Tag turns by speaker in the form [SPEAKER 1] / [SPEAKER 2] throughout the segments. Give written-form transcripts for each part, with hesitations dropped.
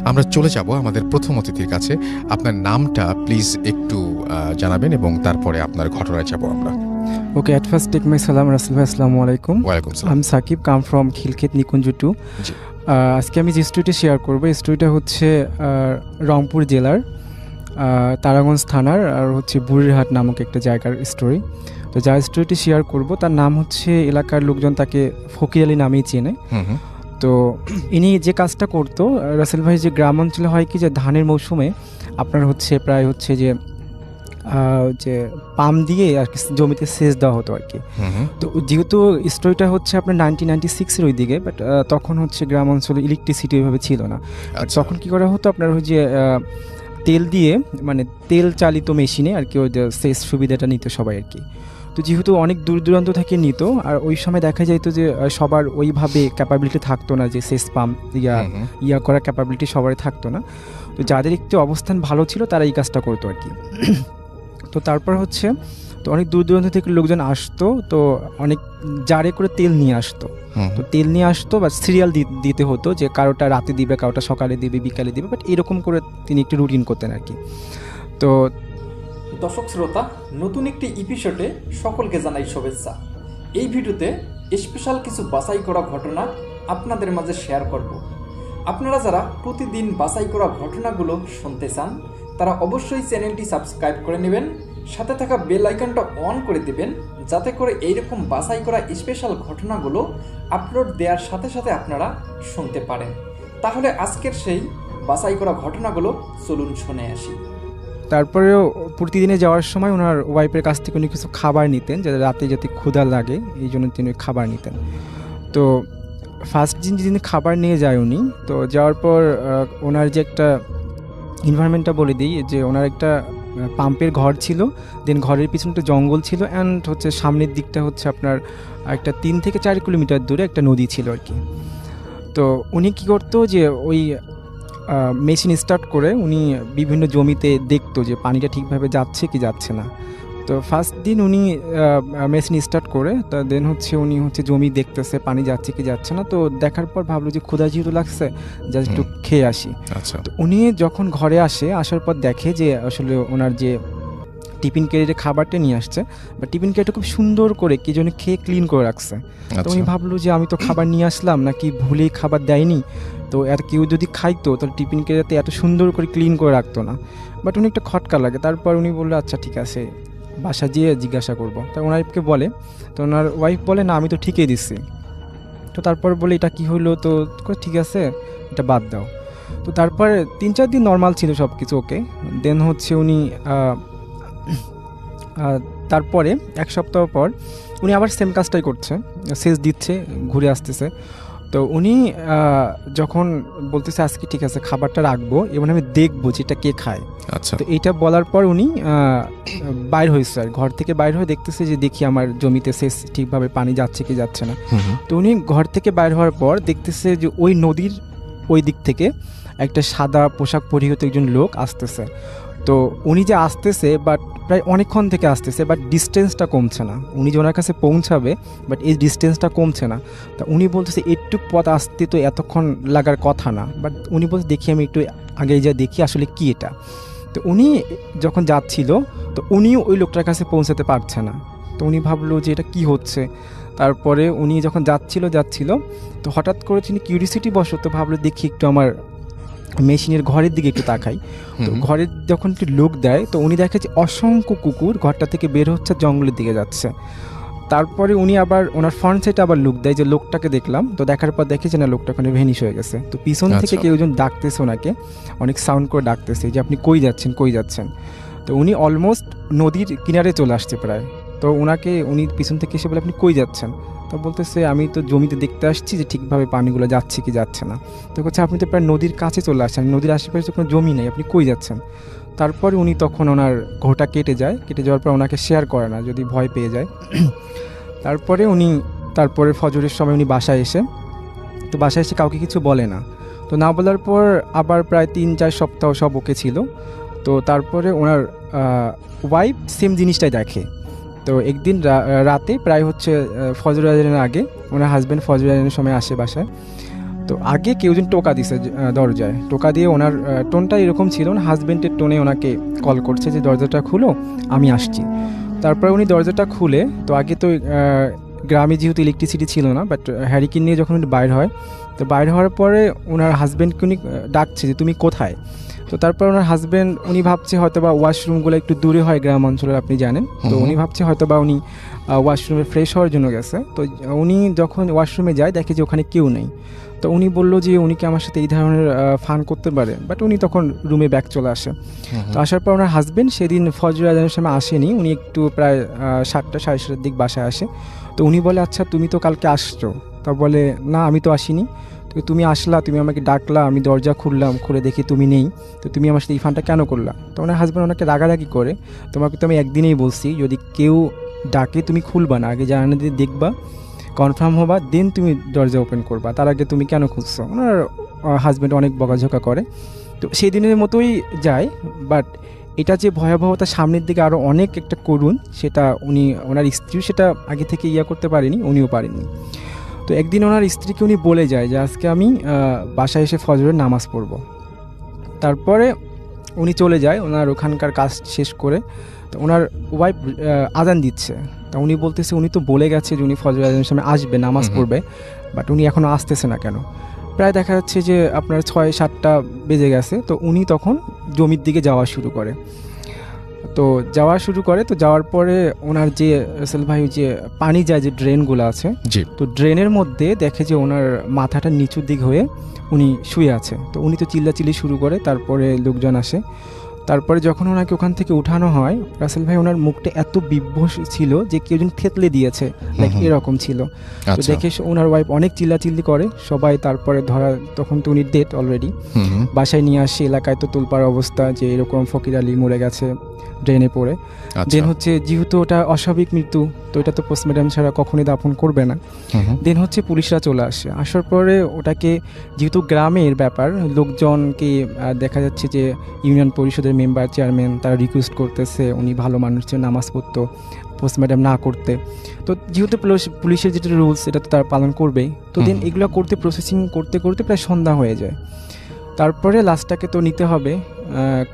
[SPEAKER 1] আমরা চলে যাব আমাদের প্রথম অতিথির কাছে। আপনার নামটা প্লিজ একটু জানাবেন এবং তারপরে আপনার ঘটনায় যাব আমরা।
[SPEAKER 2] Okay, at first take my salam Rasul bhai, assalamu alaikum.
[SPEAKER 1] ওয়ালাইকুম সালাম।
[SPEAKER 2] I'm Sakib, come from Khilkhet নিকুঞ্জ 2।
[SPEAKER 1] জি।
[SPEAKER 2] আজকে আমি যে স্টোরিটা শেয়ার করবো, এই স্টোরিটা হচ্ছে রংপুর জেলার তারাগঞ্জ থানার আর হচ্ছে বুড়িরহাট নামক একটা জায়গার স্টোরি। তো যার স্টোরিটি শেয়ার করব তার নাম হচ্ছে, এলাকার লোকজন তাকে ফকির আলী নামেই চেনে। তো ইনি যে কাজটা করতো রাসেল ভাই, যে গ্রাম অঞ্চলে হয় কি যে ধানের মৌসুমে আপনার হচ্ছে প্রায় হচ্ছে যে পাম দিয়ে আর কি জমিতে সেচ দেওয়া হতো আর কি। তো যেহেতু স্টোরিটা হচ্ছে আপনার 1996-এর ওই দিকে, বাট তখন হচ্ছে গ্রাম অঞ্চলে ইলেকট্রিসিটি ওইভাবে ছিল না। তখন কী করা হতো আপনার ওই যে তেল দিয়ে, মানে তেল চালিত মেশিনে আর কি ওই সেচ সুবিধাটা নিত সবাই আর কি। তো যেহেতু অনেক দূর দূরান্ত থেকে নিত, আর ওই সময় দেখা যেত যে সবার ওইভাবে ক্যাপাবিলিটি থাকতো না, যে সেচ পাম্প ইয়া করার ক্যাপাবিলিটি সবারই থাকতো না। তো যাদের একটু অবস্থান ভালো ছিল তারা এই কাজটা করতো আর কি। তো তারপর হচ্ছে তো অনেক দূর দূরান্ত থেকে লোকজন আসতো, তো অনেক জারে করে তেল নিয়ে আসতো। তো তেল নিয়ে আসতো বা সিরিয়াল দিতে হতো, যে কারোটা রাতে দিবে, কারোটা সকালে দিবে, বিকালে দিবে, বাট এরকম করে তিনি একটু রুটিন করতেন আর কি। তো
[SPEAKER 3] দর্শক শ্রোতা, নতুন একটি এপিসোডে সকলকে জানাই শুভেচ্ছা। এই ভিডিওতে স্পেশাল কিছু বাছাই করা ঘটনা আপনাদের মাঝে শেয়ার করব। আপনারা যারা প্রতিদিন বাছাই করা ঘটনাগুলো শুনতে চান তারা অবশ্যই চ্যানেলটি সাবস্ক্রাইব করে নেবেন, সাথে থাকা বেল আইকনটা অন করে দেবেন, যাতে করে এইরকম বাছাই করা স্পেশাল ঘটনাগুলো আপলোড দেওয়ার সাথে সাথে আপনারা শুনতে পারেন। তাহলে আজকের সেই বাছাই করা ঘটনাগুলো চলুন শুনে আসি।
[SPEAKER 2] তারপরেও প্রতিদিনে যাওয়ার সময় ওনার ওয়াইফের কাছ থেকে উনি কিছু খাবার নিতেন, যাতে রাতে যাতে ক্ষুধা লাগে, এই জন্য তিনি খাবার নিতেন। তো ফার্স্ট দিন যেদিন খাবার নিয়ে যায় উনি, তো যাওয়ার পর ওনার যে একটা এনভায়রনমেন্টটা বলে দিই, যে ওনার একটা পাম্পের ঘর ছিল, দেন ঘরের পিছনে একটা জঙ্গল ছিল, অ্যান্ড হচ্ছে সামনের দিকটা হচ্ছে আপনার একটা 3 থেকে 4 কিলোমিটার দূরে একটা নদী ছিল আর কি। তো উনি কী করতো, যে ওই মেশিন স্টার্ট করে উনি বিভিন্ন জমিতে দেখতো যে পানিটা ঠিকভাবে যাচ্ছে কি যাচ্ছে না। তো ফার্স্ট দিন উনি মেশিন স্টার্ট করে, তা দেন হচ্ছে উনি হচ্ছে জমি দেখতেছে পানি যাচ্ছে কি যাচ্ছে না। তো দেখার পর ভাবলো যে ক্ষুধা যেহেতু লাগছে, যা একটু খেয়ে আসি।
[SPEAKER 1] আচ্ছা।
[SPEAKER 2] তো উনি যখন ঘরে আসার পর দেখে যে আসলে ওনার যে টিফিন ক্যারিয়ারে খাবারটা নিয়ে আসছে, বা টিফিন ক্যারিয়ারটা খুব সুন্দর করে কি জন্য খেয়ে ক্লিন করে রাখছে। তো উনি ভাবলো যে আমি তো খাবার নিয়ে আসলাম, নাকি ভুলেই খাবার দেয়নি, তো আর কেউ যদি খাইতো তাহলে টিফিন ক্যারিয়ারতে এত সুন্দর করে ক্লিন করে রাখতো না। বাট উনি একটা খটকা লাগে। তারপর উনি বললো আচ্ছা ঠিক আছে, বাসা যেয়ে জিজ্ঞাসা করবো। তা ওনার ওয়াইফকে বলে, তো ওনার ওয়াইফ বলে না আমি তো ঠিকই দিচ্ছি। তো তারপর বলে এটা কি হলো, তো ঠিক আছে এটা বাদ দাও। তো তারপরে 3-4 দিন নর্মাল ছিল সব কিছু, ওকে। দেন হচ্ছে উনি তারপরে 1 সপ্তাহ পর উনি আবার সেম কাজটাই করছে, সেচ দিচ্ছে, ঘুরে আসতেছে। তো উনি যখন বলতেছে আজকে ঠিক আছে খাবারটা রাখবো এবং আমি দেখবো যে এটা কে খায়।
[SPEAKER 1] আচ্ছা।
[SPEAKER 2] তো এইটা বলার পর উনি বাইর হয়েছে, আর ঘর থেকে বাইর হয়ে দেখতেছে যে দেখি আমার জমিতে সেচ ঠিকভাবে পানি যাচ্ছে কি যাচ্ছে না। তো উনি ঘর থেকে বাইর হওয়ার পর দেখতেছে যে ওই নদীর ওই দিক থেকে একটা সাদা পোশাক পরিহিত একজন লোক আসতেছে। তো উনি যে আসতেছে, বাট প্রায় অনেকক্ষণ থেকে আসতেছে, বাট ডিস্টেন্সটা কমছে না। উনি যে ওনার কাছে পৌঁছাবে, বাট এই ডিস্টেন্সটা কমছে না। তা উনি বলতেছে একটু পথ আসতে তো এতক্ষণ লাগার কথা না, বাট উনি বলতে দেখি আমি একটু আগে যা দেখি আসলে কি এটা। তো উনি যখন যাচ্ছিল, তো উনিও ওই লোকটার কাছে পৌঁছাতে পারছে না। তো উনি ভাবলো যে এটা কি হচ্ছে। তারপরে উনি যখন যাচ্ছিল তো হঠাৎ করে তিনি কিউরিসিটি বশত ভাবলো দেখি একটু আমার মেশিনের ঘরের দিকে একটু তাকাই। তো ঘরের যখন একটু লুক দেয়, তো উনি দেখে যে অসংখ্য কুকুর ঘরটা থেকে বের হচ্ছে, জঙ্গলের দিকে যাচ্ছে। তারপরে উনি আবার ওনার ফ্রন্ট সাইডে আবার লুক দেয়, যে লোকটাকে দেখলাম। তো দেখার পর দেখে যে না, লোকটা ওখানে ভেনিশ হয়ে গেছে। তো পিছন থেকে কেউ একজন ডাকতেছে ওনাকে, অনেক সাউন্ড করে ডাকতেছে যে আপনি কই যাচ্ছেন। তো উনি অলমোস্ট নদীর কিনারে চলে আসছে প্রায়। তো উনি পিছন থেকে এসে বলে আপনি কই যাচ্ছেন। তো বলতেছে আমি তো জমিতে দেখতে আসছি যে ঠিকভাবে পানিগুলো যাচ্ছে কি যাচ্ছে না। তো বলছে আপনি তো প্রায় নদীর কাছে চলে আসছেন, নদীর আশেপাশে তো কোনো জমি নেই, আপনি কই যাচ্ছেন। তারপরে উনি তখন ওনার ঘোড়াটা কেটে যাওয়ার পর ওনাকে শেয়ার করে না, যদি ভয় পেয়ে যায়। তারপরে ফজরের সময় উনি বাসায় এসে কাউকে কিছু বলে না। তো না বলার পর আবার প্রায় 3-4 সপ্তাহ সব ওকে ছিল। তো তারপরে ওনার ওয়াইফ সেম জিনিসটাই দেখে। তো একদিন রাতে প্রায় হচ্ছে ফজর আজানের আগে ওনার হাজব্যান্ড ফজর আজানের সময় আসে বাসায়। তো আগে কেউ যেন টোকা দিছে দরজায়, টোকা দিয়ে ওনার টোনটা এরকম ছিল, ওনার হাজবেন্ডের টোনে ওনাকে কল করছে যে দরজাটা খুলো, আমি আসছি। তারপরে উনি দরজাটা খুলে, তো আগে তো গ্রামে যেহেতু ইলেকট্রিসিটি ছিল না, বাট হ্যারিকেন নিয়ে যখন উনি বাইর হয়, তো বাইর হওয়ার পরে ওনার হাজব্যান্ডকে উনি ডাকছে যে তুমি কোথায়। তো তারপর ওনার হাজব্যান্ড উনি ভাবছে হয়তো বা ওয়াশরুমগুলো একটু দূরে হয় গ্রাম অঞ্চলের, আপনি জানেন, তো উনি ভাবছে হয়তো বা উনি ওয়াশরুমে ফ্রেশ হওয়ার জন্য গেছে। তো উনি যখন ওয়াশরুমে যায় দেখে যে ওখানে কেউ নেই। তো উনি বললো যে উনি কি আমার সাথে এই ধরনের ফান করতে পারে, বাট উনি তখন রুমে ব্যাক চলে আসে। তো আসার পর ওনার হাজব্যান্ড সেদিন ফজর আজানের সময় আসেনি, উনি একটু প্রায় 7টা সাড়ে 7টার দিক বাসায় আসে। তো উনি বলে আচ্ছা তুমি তো কালকে আসছো, তা বলে না আমি তো আসিনি, তো তুমি আসলা, তুমি আমাকে ডাকলা, আমি দরজা খুললাম, খুলে দেখি তুমি নেই, তো তুমি আমার সাথে এই ফানটা কেন করলা। তো ওনার হাজব্যান্ড ওনাকে রাগারাগি করে, তোমাকে তো আমি একদিনেই বলছি যদি কেউ ডাকে তুমি খুলবা না, আগে জানানো দিয়ে দেখবা, কনফার্ম হবা, দেন তুমি দরজা ওপেন করবা, তার আগে তুমি কেন খুঁজছো। ওনার হাজব্যান্ড অনেক বকাঝকা করে। তো সেই দিনের মতোই যায়, বাট এটা যে ভয়াবহতা সামনের দিকে আরও অনেক একটা করুণ, সেটা উনি ওনার স্ত্রীও সেটা আগে থেকে করতে পারেনি, উনিও পারেননি। তো একদিন ওনার স্ত্রীকে উনি বলে যায় যে আজকে আমি বাসায় এসে ফজরের নামাজ পড়ব। তারপরে উনি চলে যায় ওনার ওখানকার কাজ শেষ করে। তো ওনার ওয়াইফ আজান দিচ্ছে, তা উনি বলতেছে উনি তো বলে গেছে যে উনি ফজর আজানের সময় আসবে, নামাজ পড়বে, বাট উনি এখনও আসতেছে না কেন। প্রায় দেখা যাচ্ছে যে আপনার 6-7টা বেজে গেছে। তো উনি তখন জমির দিকে যাওয়া শুরু করে। তো যাওয়ার পরে ওনার যে রাসেল ভাই যে পানি যায় যে ড্রেনগুলো আছে, তো ড্রেনের মধ্যে দেখে যে ওনার মাথাটা নিচুর দিক হয়ে উনি শুয়ে আছে। তো উনি তো চিল্লাচিল্লি শুরু করে, তারপরে লোকজন আসে। তারপরে যখন ওনাকে ওখান থেকে উঠানো হয়, রাসেল ভাই ওনার মুখটা এত বিভ্রস ছিল যে কেউ যেন থেতলে দিয়েছে, লাইক এরকম ছিল। তো দেখে ওনার ওয়াইফ অনেক চিল্লাচিল্লি করে, সবাই তারপরে ধরা, তখন তো উনি ডেড অলরেডি। বাসায় নিয়ে আসে, এলাকায় তো তুলপার অবস্থা যে এরকম ফকির আলী মরে গেছে ড্রেনে পড়ে। দেন হচ্ছে যেহেতু ওটা অস্বাভাবিক মৃত্যু, তো এটা তো পোস্টমর্টম ছাড়া কখনোই দাফন করবে না। দেন হচ্ছে পুলিশরা চলে আসে, আসার পরে ওটাকে যেহেতু গ্রামের ব্যাপার, লোকজনকে দেখা যাচ্ছে যে ইউনিয়ন পরিষদের মেম্বার চেয়ারম্যান তারা রিকোয়েস্ট করতেছে উনি ভালো মানুষ ছিল, নামাজ পড়তো, পোস্টমর্টম না করতে। তো যেহেতু পুলিশের যেটা রুলস এটা তো তারা পালন করবেই। তো দেন এগুলো করতে প্রসেসিং করতে করতে প্রায় সন্ধ্যা হয়ে যায়। তারপরে লাশটাকে তো নিতে হবে,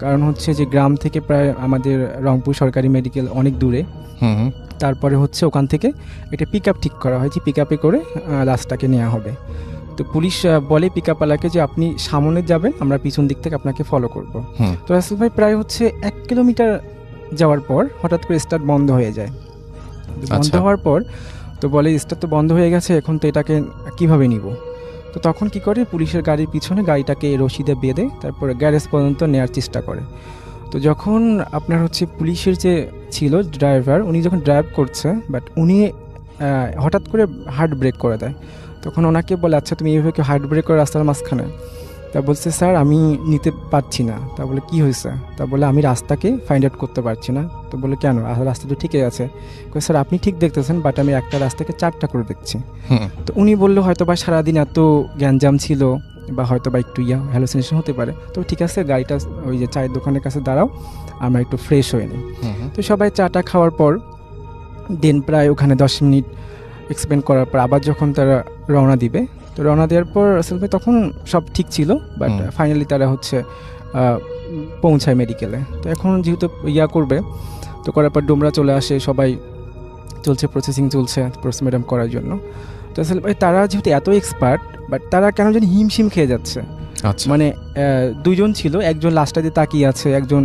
[SPEAKER 2] কারণ হচ্ছে যে গ্রাম থেকে প্রায় আমাদের রংপুর সরকারি মেডিকেল অনেক দূরে। তারপরে হচ্ছে ওখান থেকে এটা পিক আপ ঠিক করা হয় যে পিক আপে করে লাশটাকে নেওয়া হবে। তো পুলিশ বলে পিক আপওয়ালাকে যে আপনি সামনে যাবেন, আমরা পিছন দিক থেকে আপনাকে ফলো করব। তো রাসেল ভাই প্রায় হচ্ছে 1 কিলোমিটার যাওয়ার পর হঠাৎ করে স্টার্ট বন্ধ হয়ে যায়। বন্ধ হওয়ার পর তো বলে স্টার্ট তো বন্ধ হয়ে গেছে, এখন তো এটাকে কিভাবে নিব। তো তখন কি করে, পুলিশের গাড়ির পিছনে গাড়িটাকে রশিদে বেঁধে তারপরে গ্যারেজ পর্যন্ত নেওয়ার চেষ্টা করে। তো যখন আপনার হচ্ছে পুলিশের যে ছিল ড্রাইভার, উনি যখন ড্রাইভ করছে, বাট উনি হঠাৎ করে হার্ট ব্রেক করে দেয়। তখন ওনাকে বলে আচ্ছা তুমি এইভাবে হার্ট ব্রেক করে রাস্তার মাঝখানে। তা বলছে স্যার আমি নিতে পারছি না। তা বলে কি হয়েছে, তা বলে আমি রাস্তাকে ফাইন্ড আউট করতে পারছি না। তো বলে কেন, রাস্তা তো ঠিকই আছে। স্যার আপনি ঠিক দেখতেছেন, বাট আমি একটা রাস্তাকে 4টা করে দেখছি। তো উনি বললো হয়তো বা সারাদিন এত গ্যাঞ্জাম ছিল, বা হয়তো বা একটু হ্যালুসিনেশন হতে পারে। তো ঠিক আছে গাড়িটা ওই যে চায়ের দোকানের কাছে দাঁড়াও, আমরা একটু ফ্রেশ হয়ে নিই। তো সবাই চাটা খাওয়ার পর দেন প্রায় ওখানে 10 মিনিট এক্সপ্লেন করার পর আবার যখন তারা রওনা দিবে, তো রওনা দেওয়ার পর রাসেল ভাই তখন সব ঠিক ছিল, বাট ফাইনালি তারা হচ্ছে পৌঁছায় মেডিকেলে। তো এখন যেহেতু করবে, তো করার পর ডোমরা চলে আসে, সবাই চলছে প্রসেসিং চলছে পোস্টমর্টম করার জন্য। তো রাসেল ভাই তারা যেহেতু এত এক্সপার্ট, বাট তারা কেন জানি হিমশিম খেয়ে যাচ্ছে। মানে 2জন ছিল, একজন লাস্টটাতে তাকিয়ে আছে, একজন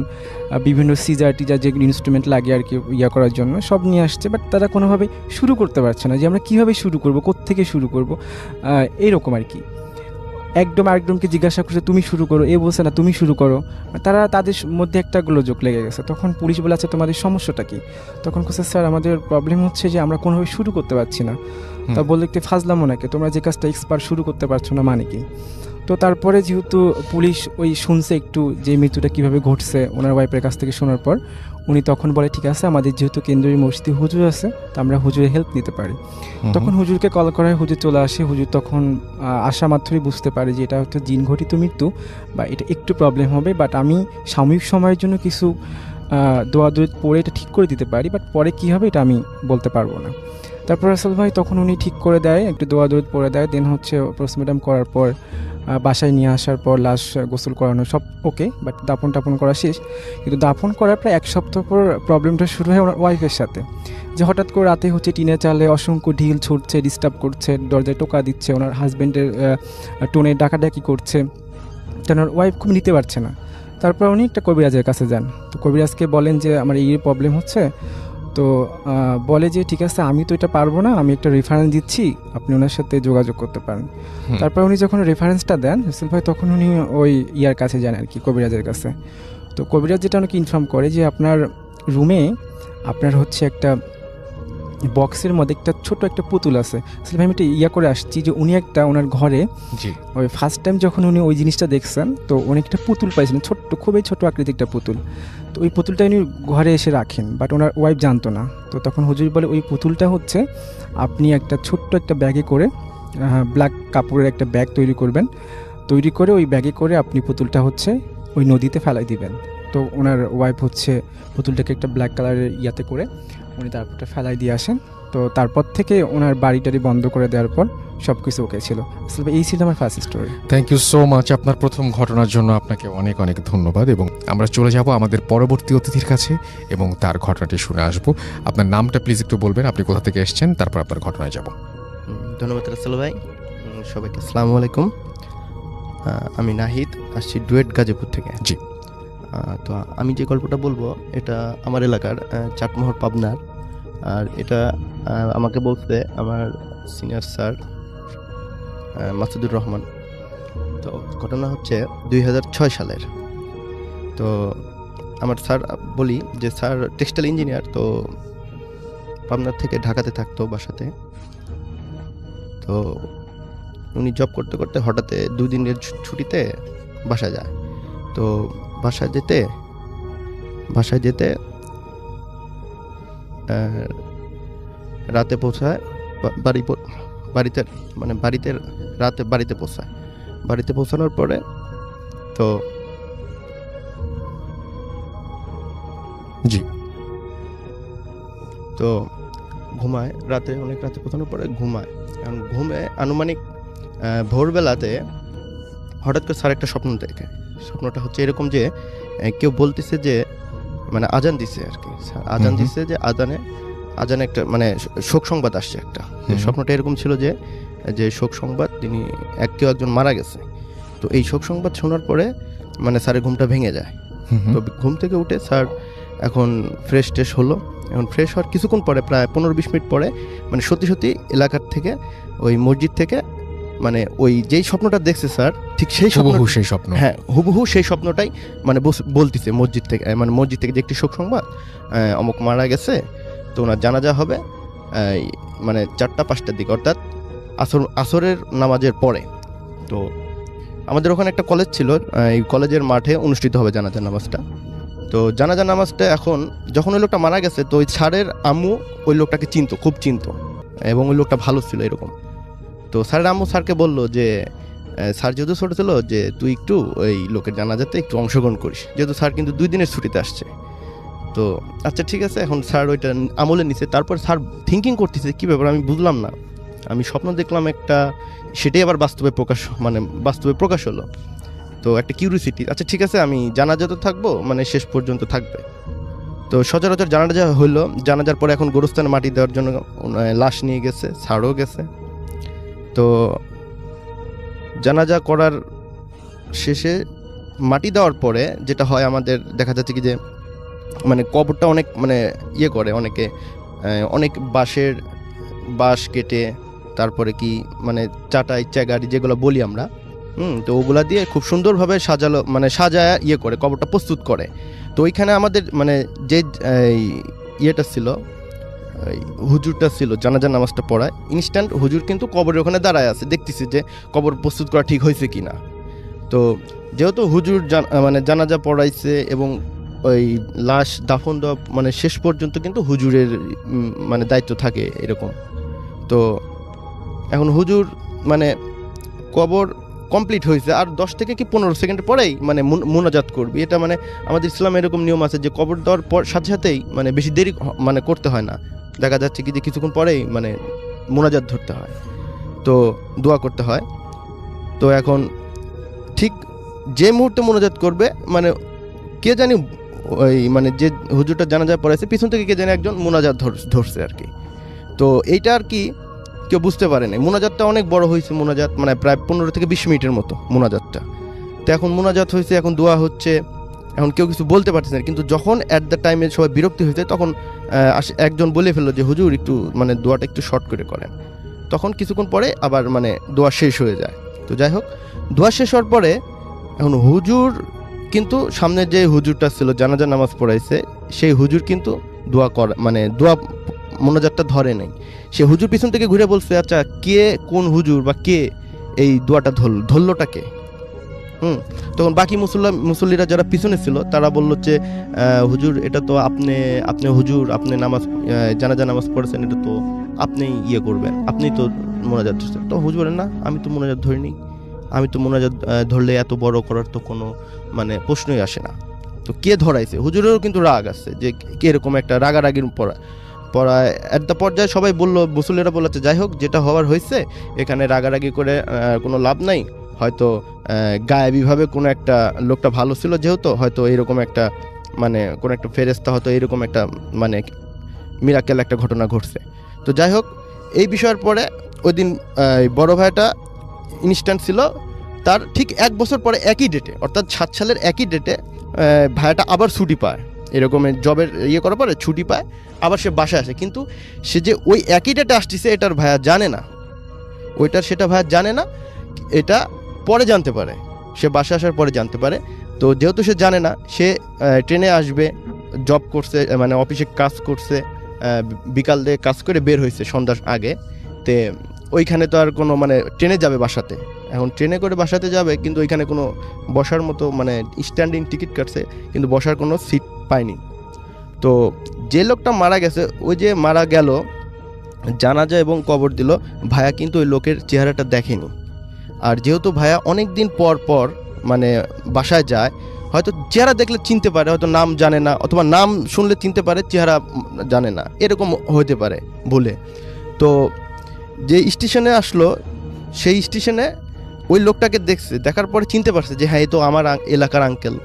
[SPEAKER 2] বিভিন্ন সিজার টিজার যে ইনস্ট্রুমেন্ট লাগে আর কি করার জন্য সব নিয়ে আসছে, বাট তারা কোনোভাবে শুরু করতে পারছে না যে আমরা কীভাবে শুরু করবো, কোত্থেকে শুরু করবো, এইরকম আর কি। একদম আরেকজনকে জিজ্ঞাসা করছে তুমি শুরু করো, এ বলছে না তুমি শুরু করো। তারা তাদের মধ্যে একটা গোলযোগ লেগে গেছে। তখন পুলিশ বলে আছে তোমাদের সমস্যাটা কি। তখন বলছে স্যার আমাদের প্রবলেম হচ্ছে যে আমরা কোনোভাবে শুরু করতে পারছি না। তা বললে একটু ফাজলামো নাকি, তোমরা যে কাজটা এক্সপার্ট শুরু করতে পারছো না মানে কি। তো তারপরে যেহেতু পুলিশ শুনছে একটু যে মৃত্যুটা কীভাবে ঘটছে ওনার ওয়াইফের কাছ থেকে শোনার পর, উনি তখন বলে ঠিক আছে আমাদের যেহেতু কেন্দ্রীয় মসজিদে হুজুর আছে, তো আমরা হুজুরের হেল্প নিতে পারি। তখন হুজুরকে কল করা হয়, হুজুর চলে আসে। হুজুর তখন আসা মাত্রই বুঝতে পারে যে এটা হয়তো জিন ঘটিত মৃত্যু, বা এটা একটু প্রবলেম হবে, বাট আমি সাময়িক সময়ের জন্য কিছু দোয়া পড়ে এটা ঠিক করে দিতে পারি, বাট পরে কী হবে এটা আমি বলতে পারবো না। তারপর রাসেল ভাই তখন উনি ঠিক করে দেয়, একটু দোয়া দরুদ পড়ে দেয়, দেন হচ্ছে পোস্টমর্টম করার পর বাসায় নিয়ে আসার পর লাশ গোসল করানো সব ওকে, বাট দাফন টাপন করা শেষ। কিন্তু দাফন করার প্রায় এক সপ্তাহ পর প্রবলেমটা শুরু হয় ওনার ওয়াইফের সাথে, যে হঠাৎ করে রাতে হচ্ছে টিনে চালে অসংখ্য ঢিল ছুটছে, ডিস্টার্ব করছে, দরজায় টোকা দিচ্ছে, ওনার হাজব্যান্ডের টোনে ডাকাডাকি করছে, তো ওনার ওয়াইফ খুব নিতে পারছে না। তারপর উনি একটা কবিরাজের কাছে যান, তো কবিরাজকে বলেন যে আমার এই প্রবলেম হচ্ছে, তো বলে যে ঠিক আছে আমি তো এটা পারবো না, আমি একটা রেফারেন্স দিচ্ছি, আপনি ওনার সাথে যোগাযোগ করতে পারেন। তারপর উনি যখন রেফারেন্সটা দেন রাসেল ভাই, তখন উনি ওই ইয়ার কাছে যান আর কি, কবিরাজের কাছে। তো কবিরাজ যেটা ওনাকে ইনফর্ম করে যে আপনার রুমে আপনার হচ্ছে একটা বক্সের মধ্যে একটা ছোট একটা পুতুল আছে। আসলে ভাই আমি একটা ইয়া করে আসছি যে উনি একটা ওনার ঘরে
[SPEAKER 1] জি
[SPEAKER 2] ওই ফার্স্ট টাইম যখন উনি ওই জিনিসটা দেখছেন, তো উনি একটা পুতুল পাইছিলেন, ছোট্ট খুবই ছোট আকৃতির একটা পুতুল। তো ওই পুতুলটা উনি ঘরে এসে রাখেন, বাট ওনার ওয়াইফ জানতো না। তো তখন হুজুর বলে ওই পুতুলটা হচ্ছে আপনি একটা ছোট্ট একটা ব্যাগে করে ব্ল্যাক কাপড়ের একটা ব্যাগ তৈরি করবেন, তৈরি করে ওই ব্যাগে করে আপনি পুতুলটা হচ্ছে ওই নদীতে ফেলাই দিবেন। তো ওনার ওয়াইফ হচ্ছে পুতুলটাকে একটা ব্ল্যাক কালারের ইয়াতে করে উনি তারপরটা ফেলাই দিয়ে আসেন। তো তারপর থেকে ওনার বাড়িটারি বন্ধ করে দেওয়ার পর সব কিছু ওকে ছিল। আসলে এই ছিল আমার first story.
[SPEAKER 1] Thank you so much আপনার প্রথম ঘটনার জন্য আপনাকে অনেক অনেক ধন্যবাদ। এবং আমরা চলে যাব আমাদের পরবর্তী অতিথির কাছে এবং তার ঘটনাটি শুনে আসব। আপনার নামটা প্লিজ একটু বলবেন, আপনি কোথা থেকে এসেছেন, তারপর আপনার ঘটনায় যাব।
[SPEAKER 4] ধন্যবাদ রাসেল ভাই। সবাইকে আসসালামু আলাইকুম। আমি নাহিদ, আসছি ডুয়েট গাজীপুর থেকে।
[SPEAKER 1] জি।
[SPEAKER 4] তো আমি যে গল্পটা বলবো এটা আমার এলাকার চাটমোহর পাবনার। আর এটা আমাকে বলতে আমার সিনিয়র স্যার মাসুদুর রহমান। তো ঘটনা হচ্ছে 2006 সালের। তো আমার স্যার বলি যে স্যার টেক্সটাইল ইঞ্জিনিয়ার, তো পাবনার থেকে ঢাকাতে থাকতো বাসাতে। তো উনি জব করতে করতে হঠাৎ 2 দিনের ছুটিতে বাসায় যায়। তো বাসায় যেতে রাতে পৌঁছায় বাড়িতে পৌঁছায়। বাড়িতে পৌঁছানোর পরে তো
[SPEAKER 1] জি
[SPEAKER 4] তো ঘুমায়, অনেক রাতে পৌঁছানোর পরে ঘুমায়। এখন ঘুমে আনুমানিক ভোরবেলাতে হঠাৎ করে স্যার একটা স্বপ্ন দেখে। স্বপ্নটা হচ্ছে এরকম যে কেউ বলতেছে যে মানে আজান দিছে আর কি, আজান দিচ্ছে যে আজানে একটা মানে শোক সংবাদ আসছে একটা। স্বপ্নটা এরকম ছিল যে শোক সংবাদ, তিনি কেউ একজন মারা গেছে। তো এই শোক সংবাদ শোনার পরে মানে স্যারের ঘুমটা ভেঙে যায়। তো ঘুম থেকে উঠে স্যার এখন ফ্রেশ হলো। এখন ফ্রেশ হওয়ার কিছুক্ষণ পরে, প্রায় 15-20 মিনিট পরে, মানে সত্যি এলাকার থেকে ওই মসজিদ থেকে মানে ওই যেই স্বপ্নটা দেখছে স্যার, ঠিক সেই
[SPEAKER 1] স্বপ্ন,
[SPEAKER 4] হ্যাঁ হুবহু সেই স্বপ্নটাই মানে বলতেছে মসজিদ থেকে, মানে মসজিদ থেকে যে একটি শোক সংবাদ, অমুক মারা গেছে, তো ওনার জানাজা হবে মানে 4টা-5টার দিকে, অর্থাৎ আসরের নামাজের পরে। তো আমাদের ওখানে একটা কলেজ ছিল, এই কলেজের মাঠে অনুষ্ঠিত হবে জানাজা নামাজটা। তো জানাজা নামাজটা এখন যখন ওই লোকটা মারা গেছে, তো ওই স্যারের আম্মু ওই লোকটাকে খুব চিনতো, এবং ওই লোকটা ভালো ছিল এরকম। তো স্যারের আম্মু স্যারকে বললো যে স্যার যেহেতু ছোটো ছিল, যে তুই একটু ওই লোকের জানাজাতে একটু অংশগ্রহণ করিস, যেহেতু স্যার কিন্তু 2 দিনের ছুটিতে আসছে। তো আচ্ছা ঠিক আছে, এখন স্যার ওইটা আমলে নিছে। তারপর স্যার থিঙ্কিং করতেছে কী ব্যাপার, আমি বুঝলাম না, আমি স্বপ্ন দেখলাম একটা, সেটাই আবার বাস্তবে প্রকাশ হলো। তো একটা কিউরিওসিটি, আচ্ছা ঠিক আছে আমি জানাজাতে থাকবো, মানে শেষ পর্যন্ত থাকবে। তো সচরাচর জানাজা হইলো। জানাজার পরে এখন গোরস্থানে মাটি দেওয়ার জন্য লাশ নিয়ে গেছে, স্যারও গেছে। তো জানাজা করার শেষে মাটি দেওয়ার পরে যেটা হয় আমাদের দেখা যাচ্ছে কি যে মানে কবরটা অনেক মানে করে অনেকে, অনেক বাঁশ কেটে, তারপরে কি মানে চাটাই চাগাড়ি যেগুলো বলি আমরা, তো ওগুলা দিয়ে খুব সুন্দরভাবে সাজায় করে কবরটা প্রস্তুত করে। তো ওইখানে আমাদের মানে যে ইয়েটা ছিল, হুজুরটা ছিল জানাজা নামাজটা পড়ায়, ইনস্ট্যান্ট হুজুর কিন্তু কবরের ওখানে দাঁড়ায় আছে, দেখতেছি যে কবর প্রস্তুত করা ঠিক হয়েছে কিনা। তো যেহেতু হুজুর মানে জানাজা পড়াইছে এবং ওই লাশ দাফন দেওয়া মানে শেষ পর্যন্ত কিন্তু হুজুরের মানে দায়িত্ব থাকে এরকম। তো এখন হুজুর মানে কবর কমপ্লিট হয়েছে, আর 10 থেকে কি 15 সেকেন্ড পরেই মানে মুনাজাত করবি। এটা মানে আমাদের ইসলামে এরকম নিয়ম আছে যে কবর দেওয়ার পর সাথে সাথেই মানে বেশি দেরি মানে করতে হয় না, দেখা যাচ্ছে কি যে কিছুক্ষণ পরেই মানে মোনাজাত ধরতে হয়, তো দোয়া করতে হয়। তো এখন ঠিক যে মুহূর্তে মোনাজাত করবে মানে কে জানি ওই মানে যে হুজুরটা জানাজা পড়াইছে পিছন থেকে কে জানি একজন মোনাজাত ধরছে আর কি। তো এইটা আর কি কেউ বুঝতে পারে না। মোনাজাতটা অনেক বড় হয়েছে, মোনাজাত মানে প্রায় 15 থেকে 20 মিনিটের মতো মোনাজাতটা। তো এখন মোনাজাত হয়েছে, এখন দোয়া হচ্ছে, এখন কেউ কিছু বলতে পারছে না। কিন্তু যখন অ্যাট দ্য টাইমে সবাই বিরক্তি হয়েছে তখন একজন বলে ফেললো যে হুজুর একটু মানে দোয়াটা একটু শর্ট করে করেন। তখন কিছুক্ষণ পরে আবার মানে দোয়া শেষ হয়ে যায়। তো যাই হোক, দোয়া শেষ হওয়ার পরে এখন হুজুর কিন্তু সামনে যে হুজুরটা ছিল জানাজা নামাজ পড়াইছে সেই হুজুর কিন্তু দোয়া করে মানে দোয়া মোনাজাতটা ধরে নাই। সে হুজুর পিছন থেকে ঘুরে বলছে আচ্ছা কে কোন হুজুর বা কে এই দোয়াটা ধরলোটা কে? তখন বাকি মুসল্লিরা যারা পিছনে ছিল তারা বলল যে হুজুর এটা তো আপনি হুজুর, আপনি জানাজা নামাজ পড়েছেন, এটা তো আপনি ইয়ে করবেন, আপনি তো মোনাজাত ধরছেন। তো হুজুর বলেন না, আমি তো মোনাজাত ধরিনি, আমি তো মোনাজাত ধরলে এত বড় করার তো কোনো মানে প্রশ্নই আসে না। তো কে ধরাইছে? হুজুরেরও কিন্তু রাগ আছে যে কে এরকম একটা রাগারাগির পড়ায় এট দ্য পর্যায়ে সবাই বললো, মুসল্লিরা বলেছে যাই হোক যেটা হওয়ার হয়েছে, এখানে রাগারাগি করে কোনো লাভ নাই। হয়তো গায়েবীভাবে কোনো একটা লোকটা ভালো ছিল যেহেতু, হয়তো এইরকম একটা মানে কোনো একটা ফেরেস্তা হয়তো এইরকম একটা মানে মিরাকেল একটা ঘটনা ঘটছে। তো যাই হোক, এই বিষয়ের পরে ওই দিন বড় ভাইটা ইনস্ট্যান্ট ছিল, তার ঠিক 1 বছর পরে একই ডেটে অর্থাৎ 7 সালের একই ডেটে ভাইয়াটা আবার ছুটি পায়, এরকমের জবের ইয়ে করার পরে ছুটি পায়, আবার সে বাসায় আসে। কিন্তু সে যে ওই একই ডেটে আসতেছে এটার ভাইয়া জানে না, সেটা ভাইয়া জানে না, এটা পরে জানতে পারে, সে বাসায় আসার পরে জানতে পারে। তো যেহেতু সে জানে না, সে ট্রেনে আসবে, জব করছে মানে অফিসে কাজ করছে, বিকাল দিয়ে কাজ করে বের হয়েছে সন্ধ্যার আগে। তে ওইখানে তো আর কোনো মানে ট্রেনে যাবে বাসাতে, এখন ট্রেনে করে বাসাতে যাবে কিন্তু ওইখানে কোনো বসার মতো মানে স্ট্যান্ডিং টিকিট কাটছে কিন্তু বসার কোনো সিট পায়নি। তো যে লোকটা মারা গেছে, ওই যে মারা গেল জানাজা এবং কবর দিল, ভাইয়া কিন্তু ওই লোকের চেহারাটা দেখেনি। আর যেহেতু ভাইয়া অনেক দিন পর পর মানে বাসায় যায়, হয়তো চেহারা দেখলে চিনতে পারে, হয়তো নাম জানে না, অথবা নাম শুনলে চিনতে পারে চেহারা জানে না, এরকম হতে পারে বলে। তো যে স্টেশনে আসলো সেই স্টেশনে ওই লোকটাকে দেখছে, দেখার পরে চিনতে পারছে যে হ্যাঁ এই তো আমার এলাকার আঙ্কেল।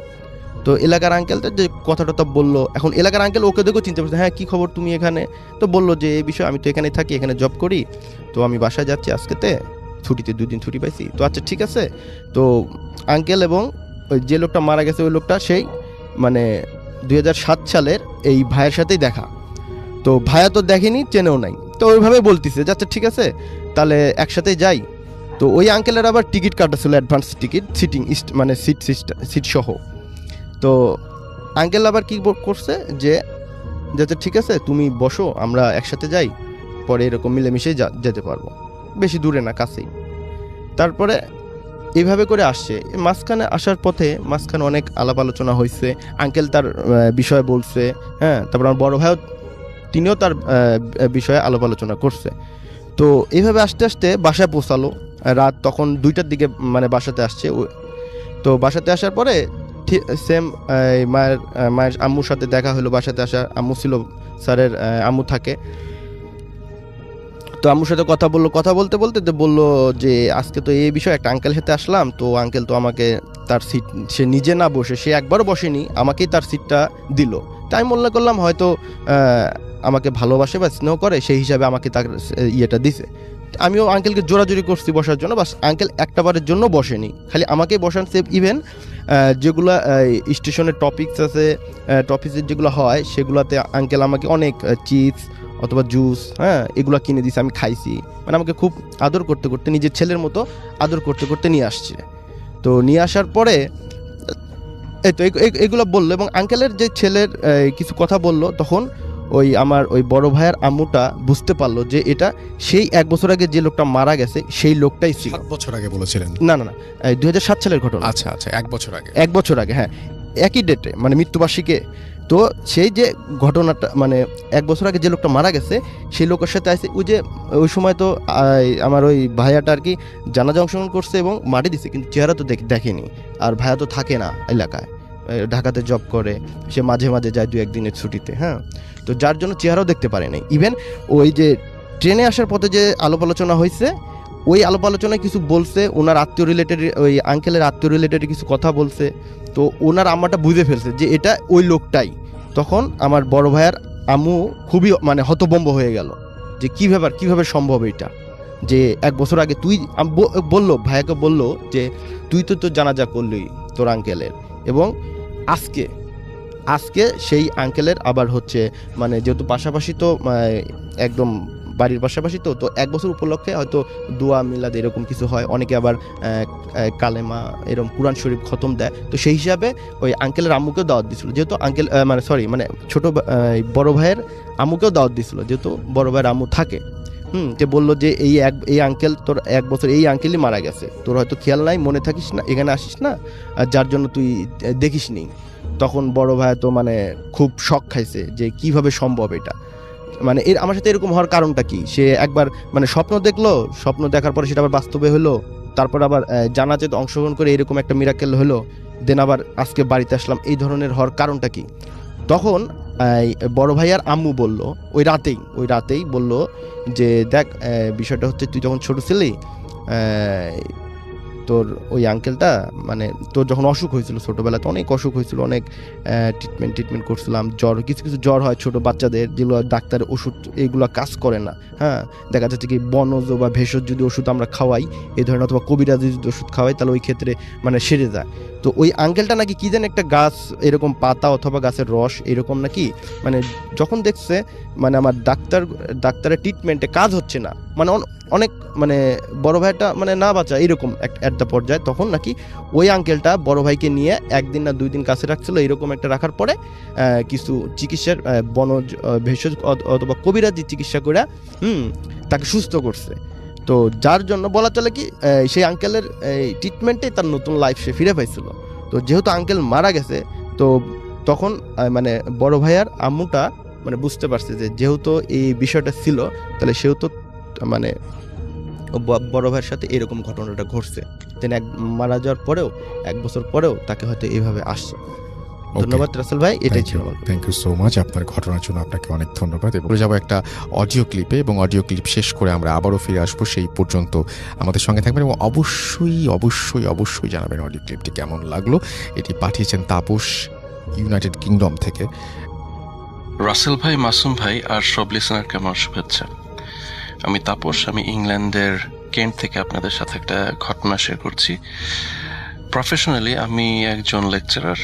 [SPEAKER 4] তো এলাকার আঙ্কেলটা যে কথাটা বললো, এখন এলাকার আঙ্কেল ওকে দেখেও চিনতে পারছে, হ্যাঁ কী খবর তুমি এখানে? তো বললো যে এই বিষয়ে আমি তো এখানে থাকি, এখানে জব করি, তো আমি বাসায় যাচ্ছি আজকেতে, ছুটিতে 2 দিন ছুটি পাইছি। তো আচ্ছা ঠিক আছে। তো আঙ্কেল এবং ওই যে লোকটা মারা গেছে ওই লোকটা সেই মানে 2007 সালের এই ভাইয়ের সাথেই দেখা। তো ভাইয়া তো দেখেনি, চেনেও নাই, তো ওইভাবে বলতেছে যে আচ্ছা ঠিক আছে তাহলে একসাথেই যাই। তো ওই আঙ্কেলের আবার টিকিট কাটা ছিল, অ্যাডভান্স টিকিট, সিটিং মানে সিট সহ। তো আঙ্কেল আবার কি করছে যে যাতে ঠিক আছে তুমি বসো, আমরা একসাথে যাই, পরে এরকম মিলেমিশেই যেতে পারবো, বেশি দূরে না, কাছেই। তারপরে এইভাবে করে আসছে। মাঝখানে আসার পথে মাঝখানে অনেক আলাপ আলোচনা হয়েছে, আঙ্কেল তার বিষয়ে বলছে, হ্যাঁ, তারপর আমার বড় ভাইও তিনিও তার বিষয়ে আলাপ আলোচনা করছে। তো এইভাবে আস্তে আস্তে বাসায় পৌঁছালো রাত তখন 2টার দিকে মানে বাসাতে আসছে। তো বাসাতে আসার পরে সেম মায়ের আম্মুর সাথে দেখা হলো, বাসাতে আসা আম্মু ছিল, স্যারের আম্মু থাকে। তো আম্মুর সাথে কথা বলতে বলতে বললো যে আজকে তো এই বিষয়ে একটা আঙ্কেলের সাথে আসলাম, তো আঙ্কেল তো আমাকে তার সিট সে নিজে না বসে, সে একবারও বসেনি, আমাকেই তার সিটটা দিল। তাই আমি মনে করলাম হয়তো আমাকে ভালোবাসে বা স্নেহ করে, সেই হিসাবে আমাকে তার ইয়েটা দিছে। আমিও আঙ্কেলকে জোরাজোরি করছি বসার জন্য, বাস আঙ্কেল একটাবারের জন্য বসেনি, খালি আমাকেই বসানছে। ইভেন যেগুলো স্টেশনের টপিকস আছে, টপিক্সের যেগুলো হয় সেগুলোতে আঙ্কেল আমাকে অনেক চিপস অথবা জুস, হ্যাঁ, এগুলো কিনে দিয়েছে, আমি খাইছি। মানে আমাকে খুব আদর করতে করতে, নিজের ছেলের মতো আদর করতে করতে নিয়ে আসছে। তো নিয়ে আসার পরে এই তো এগুলো বললো, এবং আঙ্কেলের যে ছেলের কিছু কথা বললো, তখন ওই আমার ওই বড় ভাইয়ের আম্মুটা বুঝতে পারলো যে এটা সেই 1 বছর আগে যে লোকটা মারা গেছে সেই লোকটাই ছিল।
[SPEAKER 1] 7 বছর আগে বলেছিলেন?
[SPEAKER 4] না 2007 সালের ঘটনা।
[SPEAKER 1] আচ্ছা, 1 বছর আগে।
[SPEAKER 4] 1 বছর আগে, হ্যাঁ, একই ডেটে মানে মৃত্যুবার্ষিকী। তো সেই যে ঘটনাটা মানে 1 বছর আগে যে লোকটা মারা গেছে সেই লোকের সাথে আছে। ওই সময় তো আমার ওই ভাইয়াটা আর কি জানাজা অংশগ্রহণ করছে এবং মাটি দিছে, কিন্তু চেহারা তো দেখেনি। আর ভাইয়া তো থাকে না এলাকায়, ঢাকাতে জব করে, সে মাঝে মাঝে যায় 2-1 দিনের ছুটিতে, হ্যাঁ। তো যার জন্য চেহারাও দেখতে পারে নাই। ইভেন ওই যে ট্রেনে আসার পথে যে আলাপ আলোচনা হয়েছে, ওই আলাপ আলোচনায় কিছু বলছে, ওনার আত্মীয় রিলেটেড, ওই আঙ্কেলের আত্মীয় রিলেটেড কিছু কথা বলছে। তো ওনার আম্মাটা বুঝে ফেলছে যে এটা ওই লোকটাই। তখন আমার বড় ভাইয়ের আম্মু খুবই মানে হতভম্ব হয়ে গেল যে কিভাবে সম্ভব এটা, যে 1 বছর আগে তুই বললো, ভাইয়াকে বললো যে তুই তো জানাজা করলি তোর আঙ্কেলের, এবং আজকে সেই আঙ্কেলের আবার হচ্ছে মানে যেহেতু পাশাপাশি তো একদম বাড়ির পাশাপাশি তো 1 বছর উপলক্ষে হয়তো দোয়া মিলাদ এরকম কিছু হয়, অনেকে আবার কালেমা এরকম কুরআন শরীফ খতম দেয়। তো সেই হিসাবে ওই আঙ্কেলের আম্মুকেও দাওয়াত দিছিল, যেহেতু আঙ্কেল মানে ছোট বড় ভাইয়ের আম্মুকেও দাওয়াত দিছিল, যেহেতু বড় ভাইয়ের আম্মু থাকে। যে বললো যে এই আঙ্কেল তোর 1 বছর এই আঙ্কেলই মারা গেছে, তোর হয়তো খেয়াল নাই, মনে থাকিস না, এখানে আসিস না, আর যার জন্য তুই দেখিস নি। তখন বড় ভাই তো মানে খুব শক খাইছে যে কিভাবে সম্ভব এটা, মানে আমার সাথে এরকম হওয়ার কারণটা কি। সে একবার মানে স্বপ্ন দেখলো, স্বপ্ন দেখার পরে সেটা আবার বাস্তবে হলো, তারপর আবার জানাজাতে অংশগ্রহণ করে এরকম একটা মিরাকেল হলো, দেন আবার আজকে বাড়িতে আসলাম, এই ধরনের হওয়ার কারণটা কি। তখন বড় ভাইয়ার আম্মু বলল ওই রাতেই বলল যে দেখ, বিষয়টা হচ্ছে তুই যখন ছোট ছিলি, তোর ওই আঙ্কেলটা মানে তোর যখন অসুখ হয়েছিল, ছোটোবেলাতে অনেক অসুখ হয়েছিল, অনেক ট্রিটমেন্ট করছিলাম, জ্বর, কিছু জ্বর হয় ছোটো বাচ্চাদের, যেগুলো ডাক্তারের ওষুধ এইগুলো কাজ করে না, হ্যাঁ। দেখা যাচ্ছে কি বনজ বা ভেষজ যদি ওষুধ আমরা খাওয়াই, এই ধরনের, অথবা কবিরাজি যদি ওষুধ খাওয়াই, তাহলে ওই ক্ষেত্রে মানে সেরে যায়। তো ওই আঙ্কেলটা নাকি কি যেন একটা গাছ, এরকম পাতা অথবা গাছের রস এরকম নাকি, মানে যখন দেখছে মানে আমার ডাক্তারের ট্রিটমেন্টে কাজ হচ্ছে না, মানে অনেক মানে বড় ভাইটা মানে না বাঁচা এরকম একটা পর্যায়ে, তখন নাকি ওই আঙ্কেলটা বড় ভাইকে নিয়ে 1 দিন না 2 দিন কাছে রাখছিল, এরকম একটা রাখার পরে কিছু চিকিৎসার বনজ ভেষজ অথবা কবিরাজি চিকিৎসা করে তাকে সুস্থ করছে। তো যার জন্য বলা চলে কি সেই আঙ্কেলের ট্রিটমেন্টে তার নতুন লাইফ সে ফিরে পাইছিল। তো যেহেতু আঙ্কেল মারা গেছে, তো তখন মানে বড় ভাইয়ার আম্মুটা মানে বুঝতে পারছে যে যেহেতু এই বিষয়টা ছিল, তাহলে সেহেতু মানে বড় ভাইয়ের সাথে এরকম ঘটনাটা ঘটছে, তিনি মারা যাওয়ার পরেও 1 বছর পরেও তাকে হয়তো এইভাবে আসছে। ধন্যবাদ রাসেল ভাই, এটাই ছিল।
[SPEAKER 1] থ্যাংক ইউ সো মাচ আপনার ঘটনার জন্য, আপনাকে অনেক ধন্যবাদ। এবং যাবো একটা অডিও ক্লিপে, এবং অডিও ক্লিপ শেষ করে আমরা আবারও ফিরে আসবো। সেই পর্যন্ত আমাদের সঙ্গে থাকবেন এবং অবশ্যই জানাবেন অডিও ক্লিপটি কেমন লাগলো। এটি পাঠিয়েছেন তাপস, ইউনাইটেড কিংডম থেকে।
[SPEAKER 5] রাসেল ভাই, মাসুম ভাই আর সব লিসনারকে আমার শুভেচ্ছা। আমি তাপস, আমি ইংল্যান্ডের কেন্ট থেকে আপনাদের সাথে একটা ঘটনা শেয়ার করছি। প্রফেশনালি আমি একজন লেকচারার,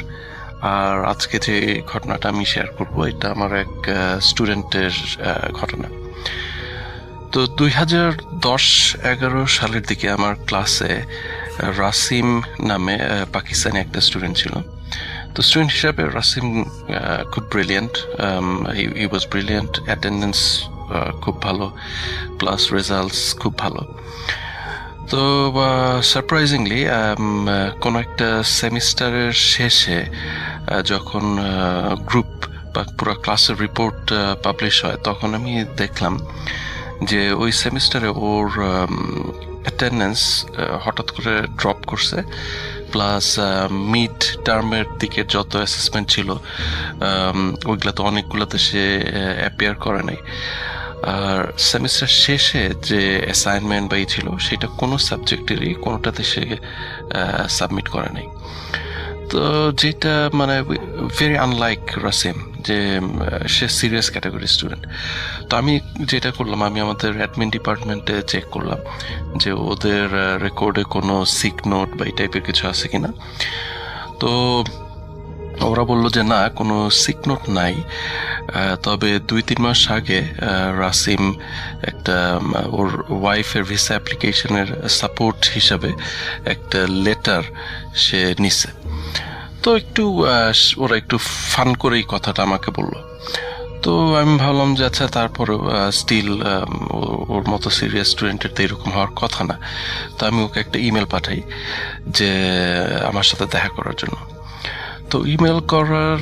[SPEAKER 5] আর আজকে যে ঘটনাটা আমি শেয়ার করব এটা আমার এক স্টুডেন্টের ঘটনা। তো 2010-11 সালের দিকে আমার ক্লাসে রাসিম নামে পাকিস্তানি একটা স্টুডেন্ট ছিল। তো স্টুডেন্ট হিসাবে রাসিম খুব ব্রিলিয়েন্ট, হি ওয়াজ ব্রিলিয়েন্ট, অ্যাটেন্ডেন্স খুব ভালো, প্লাস রেজাল্টস খুব ভালো। তো সারপ্রাইজিংলি কোনো একটা সেমিস্টারের শেষে যখন গ্রুপ বা পুরো ক্লাসের রিপোর্ট পাবলিশ হয়, তখন আমি দেখলাম যে ওই সেমিস্টারে ওর অ্যাটেন্ডেন্স হঠাৎ করে ড্রপ করছে, প্লাস মিড টার্মের দিকে যত অ্যাসেসমেন্ট ছিল ওইগুলোতে অনেকগুলোতে সে অ্যাপিয়ার করে নাই। আর সেমিস্টার শেষে যে অ্যাসাইনমেন্ট বা ছিল সেটা কোনো সাবজেক্টেরই কোনোটাতে সে সাবমিট করে নাই। তো যেটা মানে ভেরি আনলাইক রাসিম, যে সে সিরিয়াস ক্যাটাগরি স্টুডেন্ট। তো আমি যেটা করলাম, আমি আমাদের অ্যাডমিন ডিপার্টমেন্টে চেক করলাম যে ওদের রেকর্ডে কোনো সিক নোট বা এই টাইপের কিছু আছে কিনা। তো ওরা বললো যে না, কোনো সিক নোট নাই, তবে 2-3 মাস আগে রাসিম একটা ওর ওয়াইফের ভিসা অ্যাপ্লিকেশনের সাপোর্ট হিসাবে একটা লেটার সে নিছে। তো ওরা একটু ফান করেই কথাটা আমাকে বলল। তো আমি ভাবলাম যে আচ্ছা, তারপরে স্টিল ওর মতো সিরিয়াস স্টুডেন্টের তো এরকম হওয়ার কথা না। তো আমি ওকে একটা ইমেল পাঠাই যে আমার সাথে দেখা করার জন্য। তো ইমেল করার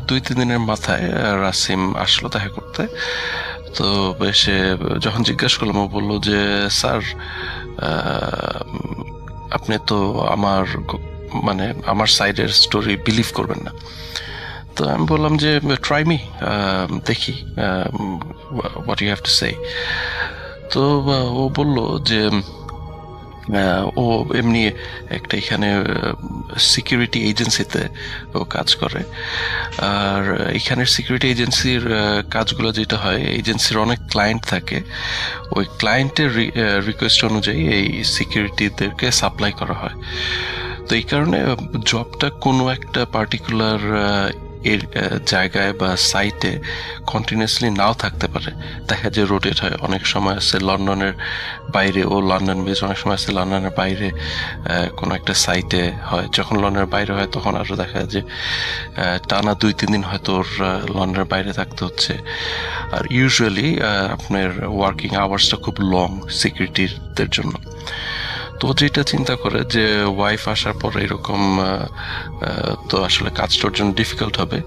[SPEAKER 5] 2-3 দিনের মাথায় রাসিম আসলো দেখা করতে। তো সে যখন জিজ্ঞাসা করলাম, ও বললো যে স্যার, আপনি তো আমার মানে আমার সাইডের স্টোরি বিলিভ করবেন না। তো আমি বললাম যে ট্রাই মি, দেখি what you have to say. তো ও বলল যে ও এমনি একটা এখানে সিকিউরিটি এজেন্সিতে ও কাজ করে। আর এখানের সিকিউরিটি এজেন্সির কাজগুলো যেটা হয়, এজেন্সির অনেক ক্লায়েন্ট থাকে, ওই ক্লায়েন্টের রিকোয়েস্ট অনুযায়ী এই সিকিউরিটিদেরকে সাপ্লাই করা হয়। তো এই কারণে জবটা কোনো একটা পার্টিকুলার এর জায়গায় বা সাইটে কন্টিনিউয়াসলি নাও থাকতে পারে, দেখা যায় রোটেট হয়। অনেক সময় আছে লন্ডনের বাইরে, ও লন্ডন বেজ, অনেক সময় আছে লন্ডনের বাইরে কোনো একটা সাইটে হয়। যখন লন্ডনের বাইরে হয় তখন আরও দেখা যায় যে টানা 2-3 দিন হয়তো ওর লন্ডনের বাইরে থাকতে হচ্ছে। আর ইউজুয়ালি আপনার ওয়ার্কিং আওয়ার্সটা খুব লং সিকিউরিটিদের জন্য। তো যেটা চিন্তা করে যে ওয়াইফ আসার পর এরকম তো আসলে কাজটার জন্য ডিফিকাল্ট হবে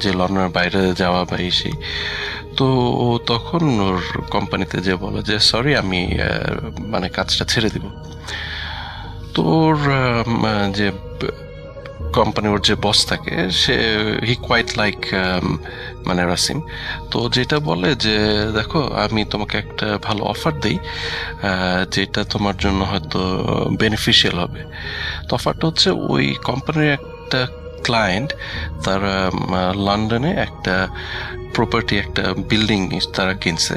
[SPEAKER 5] যে লন্ডনের বাইরে যাওয়া বা সেই। তো ও তখন ওর কোম্পানিতে যে বলে যে সরি, আমি মানে কাজটা ছেড়ে দিব। তো ওর যে কোম্পানি, ওর যে বস থাকে, সে হি কোয়াইট লাইক মানে রাসিম। তো যেটা বলে যে দেখো, আমি তোমাকে একটা ভালো অফার দিই যেটা তোমার জন্য হয়তো বেনিফিশিয়াল হবে। তো অফারটা হচ্ছে ওই কোম্পানির একটা ক্লায়েন্ট, তারা লন্ডনে একটা প্রপার্টি, একটা বিল্ডিং তারা কিনছে।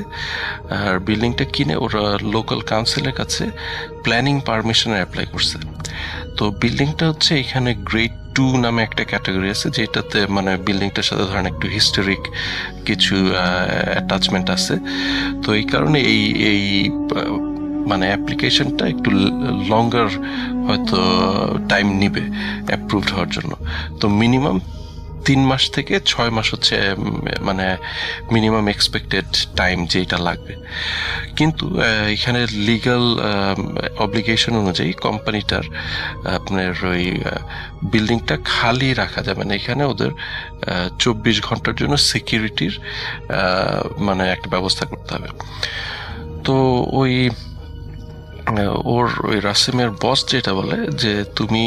[SPEAKER 5] আর বিল্ডিংটা কিনে ওরা লোকাল কাউন্সিলের কাছে প্ল্যানিং পারমিশনে অ্যাপ্লাই করছে। তো বিল্ডিংটা হচ্ছে এখানে গ্রেড 2 নামে একটা ক্যাটাগরি আছে, যেটাতে মানে বিল্ডিংটার সাথে ধরেন একটু হিস্টোরিক কিছু অ্যাটাচমেন্ট আছে। তো এই কারণে এই মানে অ্যাপ্লিকেশনটা একটু লঙ্গার হয়তো টাইম নিবে অ্যাপ্রুভড হওয়ার জন্য। তো মিনিমাম 3 মাস থেকে 6 মাস হচ্ছে মানে মিনিমাম এক্সপেক্টেড টাইম যেটা লাগবে। কিন্তু এখানে লিগ্যাল অব্লিগেশন অনুযায়ী কোম্পানিটার আপনার ওই বিল্ডিংটা খালি রাখা যাবে না। এখানে ওদের 24 ঘন্টার জন্য সিকিউরিটির মানে একটা ব্যবস্থা করতে হবে। তো ওই রাসিমের বস যেটা বলে যে তুমি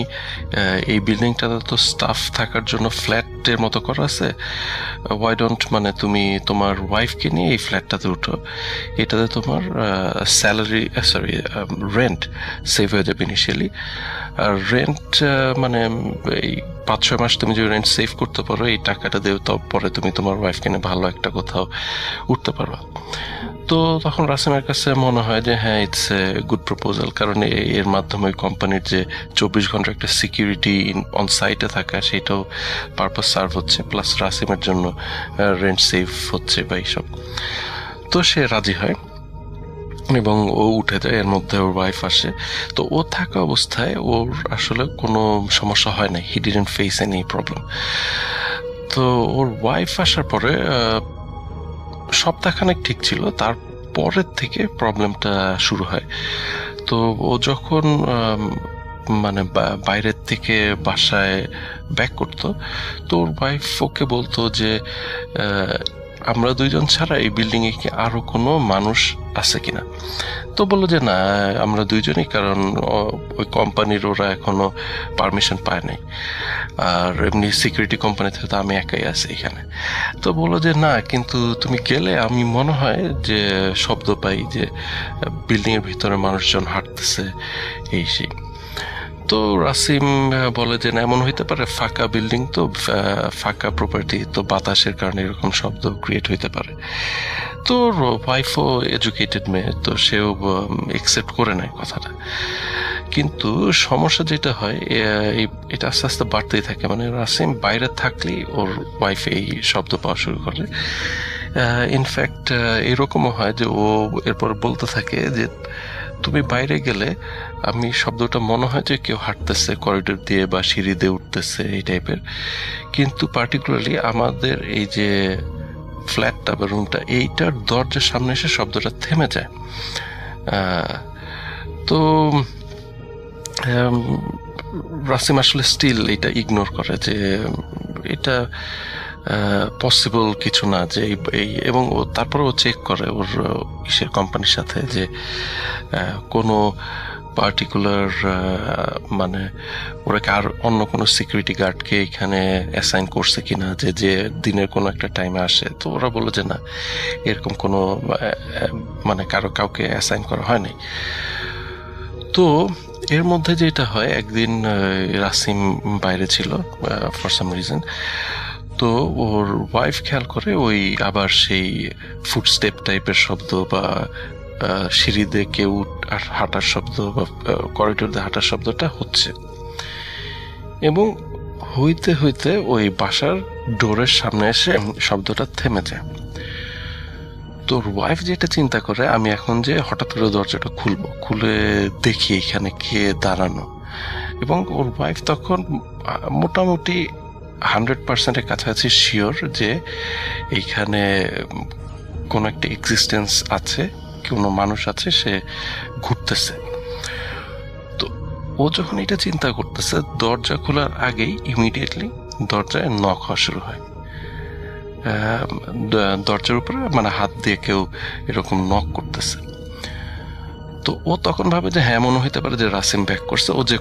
[SPEAKER 5] এই বিল্ডিংটাতে তো স্টাফ থাকার জন্য ফ্ল্যাটের মতো করা আছে, ওয়াই ডোন্ট মানে তুমি তোমার ওয়াইফকে নিয়ে এই ফ্ল্যাটটাতে উঠো, এটাতে তোমার স্যালারি রেন্ট সেভ হয়ে যাবে ইনিশিয়ালি। আর রেন্ট মানে এই 5-6 মাস তুমি যদি রেন্ট সেভ করতে পারো, এই টাকাটা দিয়ে তো পরে তুমি তোমার ওয়াইফকে নিয়ে ভালো একটা কোথাও উঠতে পারবা। তো তখন রাসিমের কাছে মনে হয় যে হ্যাঁ, ইটস এ গুড প্রপোজাল, কারণ এর মাধ্যমে কোম্পানির যে 24 ঘন্টা একটা সিকিউরিটি অন সাইটে থাকা, সেটাও পারপাস সার্ভ হচ্ছে, প্লাস রাসিমের জন্য রেন্ট সেভ হচ্ছে বা এইসব। তো সে রাজি হয় এবং ও উঠে যায়। এর মধ্যে ওর ওয়াইফ আসে। তো ও থাকা অবস্থায় ওর আসলে কোনো সমস্যা হয় না, he didn't face any problem. তো ওর ওয়াইফ আসার পরে সপ্তাহখানেক ঠিক ছিল, তারপরের থেকে প্রবলেমটা শুরু হয়। তো ও যখন মানে বাইরের থেকে বাসায় ব্যাক করতো, তো ওর ওয়াইফ ওকে বলতো যে আমরা 2জন ছাড়া এই বিল্ডিংয়ে কি আরো কোনো মানুষ আছে কিনা। তো বললো যে না, আমরা 2জনই, কারণ ওই কোম্পানির ওরা এখনো পারমিশন পায় নাই, আর এমনি সিকিউরিটি কোম্পানি থেকে তো আমি একাই আছি এখানে। তো বললো যে না, কিন্তু তুমি গেলে আমি মনে হয় যে শব্দ পাই যে বিল্ডিংয়ের ভিতরে মানুষজন হাঁটতেছে এই সেই। তো রাসিম বলে যে না, এমন হইতে পারে, ফাঁকা বিল্ডিং তো, ফাঁকা প্রপার্টি তো, বাতাসের কারণে এরকম শব্দ ক্রিয়েট হইতে পারে। তো ওয়াইফও এডুকেটেড মেয়ে, তো সেও একসেপ্ট করে নেয় কথাটা। কিন্তু সমস্যা যেটা হয়, এটা আস্তে আস্তে বাড়তেই থাকে। মানে রাসিম বাইরে থাকলেই ওর ওয়াইফ এই শব্দ পাওয়া শুরু করে। ইনফ্যাক্ট এরকমও হয় যে ও এরপর বলতে থাকে যে তুমি বাইরে গেলে আমি শব্দটা মনে হয় যে কেউ হাঁটতেছে করিডোর দিয়ে বা সিঁড়ি দিয়ে উঠতেছে এই টাইপের, কিন্তু পার্টিকুলারলি আমাদের এই যে ফ্ল্যাটটা বা রুমটা, এইটার দরজার সামনে এসে শব্দটা থেমে যায়। তো রাসিম আসলে স্টিল এটা ইগনোর করে যে এটা পসিবল কিছু না, যে এই, এবং তারপরে ও চেক করে ওর ইসের কোম্পানির সাথে যে কোনো পার্টিকুলার মানে ওরা কি আর অন্য কোনো সিকিউরিটি গার্ডকে এখানে অ্যাসাইন করছে কিনা, যে যে দিনের কোনো একটা টাইমে আসে। তো ওরা বললো যে না, এরকম কোনো মানে কাউকে অ্যাসাইন করা হয়নি। তো এর মধ্যে যেটা হয়, একদিন রাসিম বাইরে ছিল ফর সাম রিজন। তো ওর ওয়াইফ খেয়াল করে ওই আবার সেই ফুটস্টেপ টাইপের শব্দ বা সিঁড়ি দিয়ে কেউ হাঁটার শব্দ বা করিডোর দিয়ে হাঁটার শব্দটা হচ্ছে, এবং হইতে হইতে ওই বাসার ডোরের সামনে এসে শব্দটা থেমে যায়। তোর ওয়াইফ যেটা চিন্তা করে, আমি এখন যে হঠাৎ করে দরজাটা খুলবো, খুলে দেখি এখানে কে দাঁড়ানো। এবং ওর ওয়াইফ তখন মোটামুটি 100%-এর কাছাকাছি শিওর যে এইখানে কোনো একটা এক্সিস্টেন্স আছে, কোনো মানুষ আছে, সে ঘুরতেছে। তো ও যখন এটা চিন্তা করতেছে, দরজা খোলার আগেই ইমিডিয়েটলি দরজায় নক হওয়া শুরু হয়। দরজার উপরে মানে হাত দিয়ে কেউ এরকম নক করতেছে। তো ও তখন ভাবে যে হ্যাঁ, মনে হইতে পারে যে রাসিম ব্যাক করছে। ও যে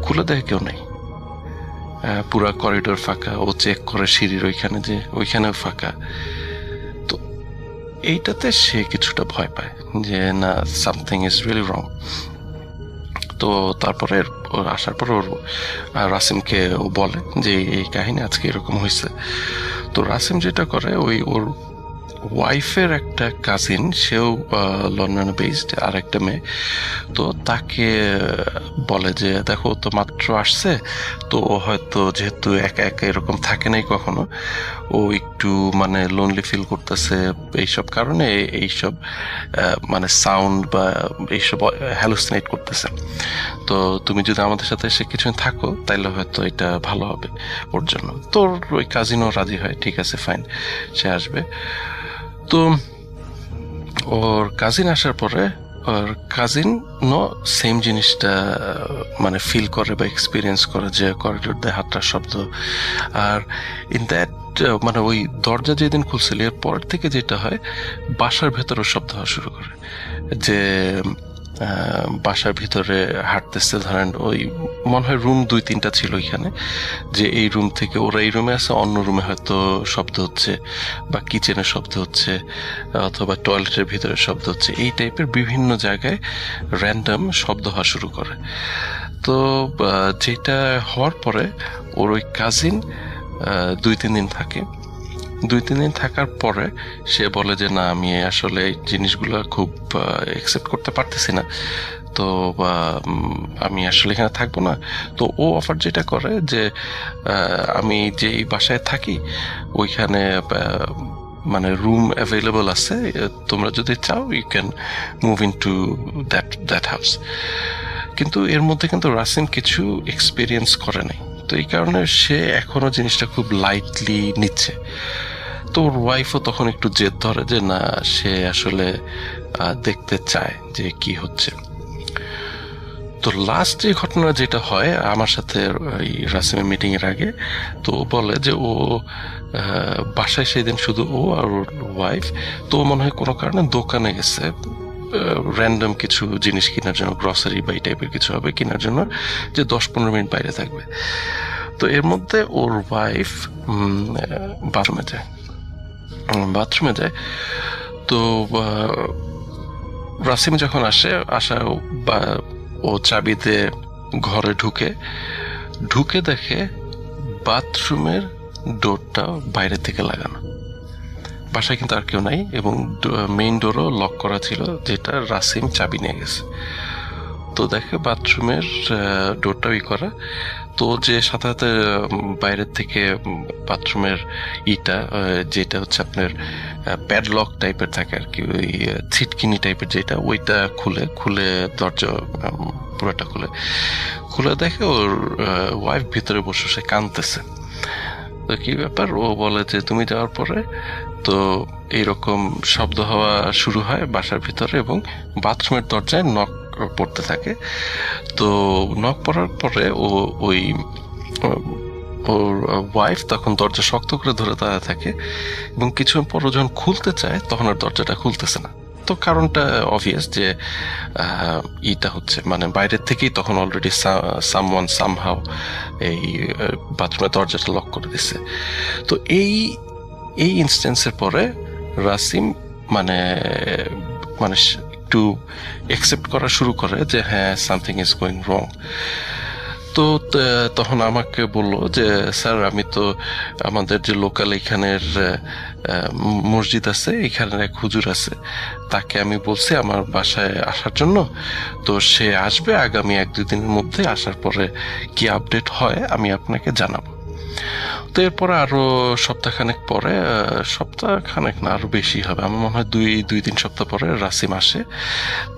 [SPEAKER 5] খুলে দেখে কেউ নেই, পুরা করিডোর ফাঁকা। ও চেক করে সিঁড়ির ওইখানে, যে ওইখানেও ফাঁকা। তো এইটাতে সে কিছুটা ভয় পায় যে না, সামথিং ইজ রিয়েলি রং। তো তারপরে ওর আসার পর ওর রাসিমকে ও বলে যে এই কাহিনী আজকে এরকম হয়েছে। তো রাসিম যেটা করে, ওর ওয়াইফের একটা কাজিন, সেও লন্ডনে বেসড, আর একটা মেয়ে। তো তাকে বলে যে দেখো, তো মাত্র আসছে, তো ও হয়তো যেহেতু একা একা এরকম থাকে নাই কখনো, ও একটু মানে লোনলি ফিল করতেছে, এইসব কারণে এইসব মানে সাউন্ড বা এইসব হ্যালুসিনেট করতেছে। তো তুমি যদি আমাদের সাথে এসে কিছু থাকো, তাইলে হয়তো এটা ভালো হবে ওর জন্য। তোর ওই কাজিনও রাজি হয়, ঠিক আছে ফাইন, সে আসবে। তো ওর কাজিন আসার পরে ওর কাজিনও সেম জিনিসটা মানে ফিল করে বা এক্সপিরিয়েন্স করে, যে করিডোর দিয়ে হাঁটার শব্দ। আর ইন দ্যাট মানে ওই দরজা যেদিন খুলছিল, এর পরের থেকে যেটা হয়, বাসার ভেতরেও শব্দ হওয়া শুরু করে। যে বাসার ভিতরে হাঁটতেছে, ধরেন ওই মনে হয় রুম 2-3টা ছিল এখানে, যে এই রুম থেকে ওরা এই রুমে আছে, অন্য রুমে হয়তো শব্দ হচ্ছে, বা কিচেনের শব্দ হচ্ছে, অথবা টয়লেটের ভিতরে শব্দ হচ্ছে। এই টাইপের বিভিন্ন জায়গায় র্যান্ডম শব্দ হওয়া শুরু করে। তো যেটা হওয়ার পরে ওর ওই কাজিন 2-3 দিন থাকে। 2-3 দিন থাকার পরে সে বলে যে না, আমি আসলে এই জিনিসগুলো খুব অ্যাকসেপ্ট করতে পারতেছি না, তো আমি আসলে এখানে থাকবো না। তো ও অফার যেটা করে যে আমি যেই বাসায় থাকি ওইখানে মানে রুম অ্যাভেলেবল আছে, তোমরা যদি চাও you can move into that house. কিন্তু এর মধ্যে কিন্তু রাসিম কিছু এক্সপিরিয়েন্স করে নাই, তো এই কারণে সে এখনো জিনিসটা খুব লাইটলি নিচ্ছে। তো ওর ওয়াইফও তখন একটু জেদ ধরে যে না, সে আসলে দেখতে চায় যে কি হচ্ছে। তো লাস্ট যে ঘটনা যেটা হয় আমার সাথে এই রাসিমের মিটিং এর আগে, তো বলে যে ও বাসায় সেদিন শুধু ও আর ওর ওয়াইফ। তো মনে হয় কোনো কারণে দোকানে গেছে র্যান্ডম কিছু জিনিস কেনার জন্য, গ্রসারি বা এই টাইপের কিছু হবে কেনার জন্য, যে 10-15 মিনিট বাইরে থাকবে। তো এর মধ্যে ওর ওয়াইফ বাথরুমে যায়। তো রাসিম যখন আসা ও চাবিতে ঘরে ঢুকে দেখে বাথরুমের ডোরটা বাইরে থেকে লাগানো, বাসায় কিন্তু আর কেউ নাই, এবং মেইন ডোরও লক করা ছিল, যেটা রাসিম চাবি নিয়ে গেছে। তো দেখে বাথরুমের ডোরটাও করা। তো যে সাথে সাথে বাইরের থেকে বাথরুমের যেটা হচ্ছে আপনার প্যাডলক টাইপের থাকে আর কি, ওই ছিটকিনি টাইপের যেটা, ওইটা খুলে দরজা পুরোটা খুলে দেখে ওর ওয়াইফ ভিতরে বসে সে কাঁদতেছে। তো কি ব্যাপার, ও বলে যে তুমি যাওয়ার পরে তো এইরকম শব্দ হওয়া শুরু হয় বাসার ভিতরে, এবং বাথরুমের দরজায় নক পড়তে থাকে। তো নক পড়ার পরে ওর ওয়াইফ তখন দরজা শক্ত করে ধরে দাঁড়ায় থাকে, এবং কিছুক্ষণ পর যখন খুলতে চায় তখন আর দরজাটা খুলতেছে না। তো কারণটা অবভিয়াস যে এটা হচ্ছে মানে বাইরের থেকেই তখন অলরেডি সামওয়ান সামহাউ এই বাথরুমের দরজাটা লক করে দিছে। তো এই ইনস্ট্যান্সের পরে রাসিম মানে মানে একটু অ্যাকসেপ্ট করা শুরু করে যে হ্যাঁ সামথিং ইজ গোয়িং রং। তো তখন আমাকে বলল যে স্যার আমি তো আমাদের যে লোকাল এখানের মসজিদ আছে, এখানের এক হুজুর আছে, তাকে আমি বলছি আমার বাসায় আসার জন্য, তো সে আসবে আগামী 1-2 দিনের মধ্যে। আসার পরে কি আপডেট হয় আমি আপনাকে জানাবো। তো এরপরে আরো সপ্তাহখানেক পরে, সপ্তাহখানেক না আরো বেশি হবে, আমার মনে হয় 2-3 সপ্তাহ পরে রাসিম আসে।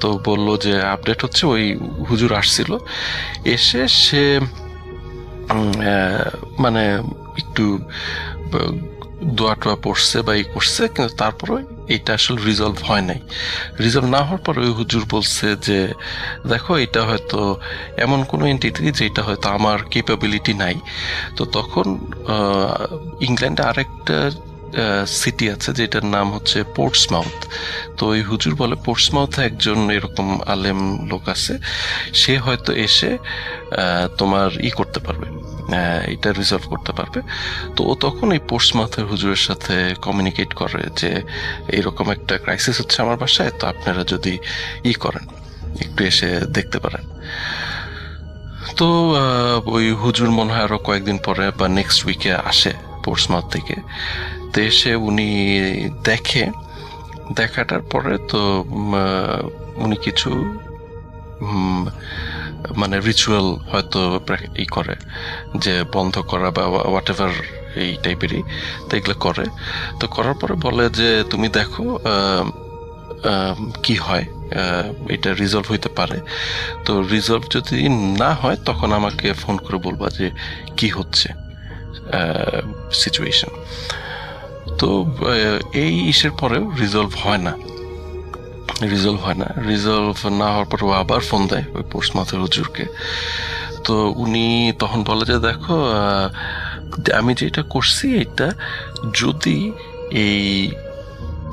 [SPEAKER 5] তো বলল যে আপডেট হচ্ছে ওই হুজুর আসছিল, এসে সে মানে একটু দোয়া টোয়া পড়ছে বা ই করছে, কিন্তু তারপরে এটা আসলে রিজলভ হয় নাই। রিজলভ না হওয়ার পর ওই হুজুর বলছে যে দেখো এটা হয়তো এমন কোনো এন্টিটি যেটা হয়তো আমার ক্যাপাবিলিটি নাই। তো তখন ইংল্যান্ডে আরেকটা সিটি আছে যেটার নাম হচ্ছে পোর্টসমাউথ। তো ওই হুজুর বলে পোর্টসমাউথে একজন এরকম আলেম লোক আছে, সে হয়তো এসে তোমার করতে পারবে, এটা রিজলভ করতে পারবে। তো ও তখন এই পোর্টসমাউথের হুজুরের সাথে কমিউনিকেট করে যে এরকম একটা ক্রাইসিস হচ্ছে আমার বাসায়, তো আপনারা যদি করেন একটু এসে দেখতে পারেন। তো ওই হুজুর মনে হয় আরো কয়েকদিন পরে বা নেক্সট উইকে আসে পোর্টসমাউথ থেকে। তো এসে উনি দেখাটার পরে তো উনি কিছু মানে রিচুয়াল হয়তো করে যে বন্ধ করা বা হোয়াট এভার এই টাইপেরই, তো এগুলো করে। তো করার পরে বলে যে তুমি দেখো কি হয়, এটা রিজলভ হইতে পারে। তো রিজলভ যদি না হয় তখন আমাকে ফোন করে বলবা যে কি হচ্ছে সিচুয়েশন। তো এই ইসের পরেও রিজলভ হয় না। রিজলভ না হওয়ার পর ও আবার ফোন দেয় ওই পোস্টমাস্টার হুজুরকে। তো উনি তখন বলে যে দেখো আমি যেটা করছি এটা যদি এই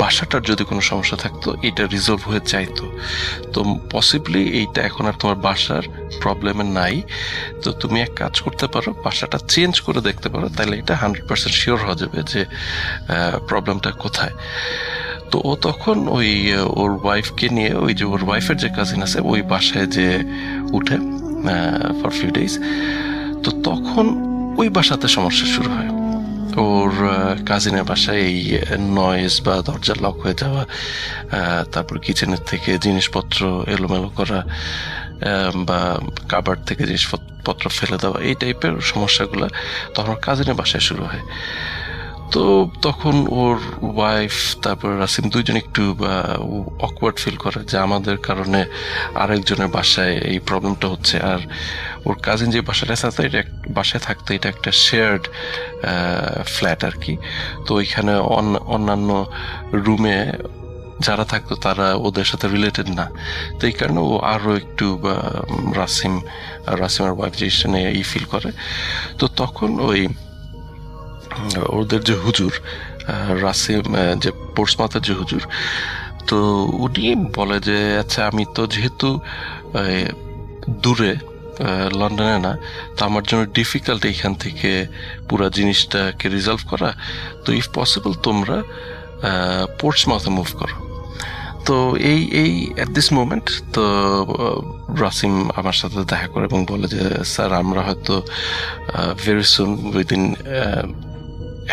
[SPEAKER 5] বাসাটার যদি কোনো সমস্যা থাকতো এটা রিজলভ হয়ে যাইতো, তো পসিবলি এইটা এখন আর তোমার বাসার প্রবলেমে নাই। তো তুমি এক কাজ করতে পারো, বাসাটা চেঞ্জ করে দেখতে পারো, তাহলে এটা 100% শিওর হয়ে যাবে যে প্রবলেমটা কোথায়। তো ও তখন ওই ওর ওয়াইফকে নিয়ে, ওই যে ওর ওয়াইফের যে কাজিন আছে ওই বাসায় যে উঠে ফর ফিউ ডেজ। তো তখন ওই বাসাতে সমস্যা শুরু হয়। ওর কাজিনের বাসায় এই নয়েজ বা দরজা লক হয়ে যাওয়া, তারপর কিচেনের থেকে জিনিসপত্র এলোমেলো করা বা কাবার্ড থেকে জিনিসপত্র ফেলে দেওয়া, এই টাইপের সমস্যাগুলো তখন ওর কাজিনের বাসায় শুরু হয়। তো তখন ওর ওয়াইফ তারপর রাসিম দুইজন একটু অকওয়ার্ড ফিল করে যে আমাদের কারণে আরেকজনের বাসায় এই প্রবলেমটা হচ্ছে। আর ওর কাজিন যে বাসায় থাকতো এটা একটা শেয়ার্ড ফ্ল্যাট আর কি। তো ওইখানে অন্যান্য রুমে যারা থাকতো তারা ওদের সাথে রিলেটেড না। তো এই কারণে ও আরো একটু রাসিমের ওয়াইফ জিনিসটা নিয়ে ফিল করে। তো তখন ওই ওদের যে হুজুর রাসিম, যে পোর্টসমাউথের যে হুজুর, তো উনি বলে যে আচ্ছা আমি তো যেহেতু দূরে লন্ডনে না, তো আমার জন্য ডিফিকাল্ট এখান থেকে পুরো জিনিসটাকে রিজলভ করা, তো ইফ পসিবল তোমরা পোর্টসমাউথে মুভ করো। তো এই অ্যাট দিস মোমেন্ট তো রাসিম আমার সাথে দেখা করে এবং বলে যে স্যার আমরা হয়তো ভেরি সুন উইদিন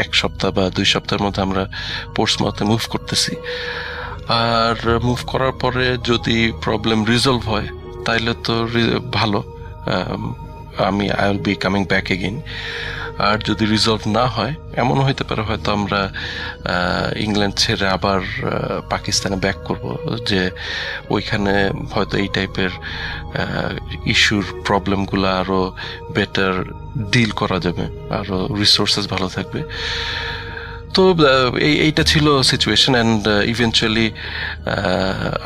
[SPEAKER 5] 1 সপ্তাহ বা 2 সপ্তাহের মধ্যে আমরা পোর্টসমাউথে মুভ করতেছি। আর মুভ করার পরে যদি প্রবলেম রিজলভ হয় তাইলে তো ভালো, I will be coming back again. আর যদি রিজলভ না হয়, এমনও হইতে পারে হয়তো আমরা ইংল্যান্ড ছেড়ে আবার পাকিস্তানে ব্যাক করব, যে ওইখানে হয়তো এই টাইপের ইস্যুর প্রবলেমগুলো আরো বেটার ডিল করা যাবে, আরো রিসোর্সেস ভালো থাকবে। তো এইটা ছিল situation. And eventually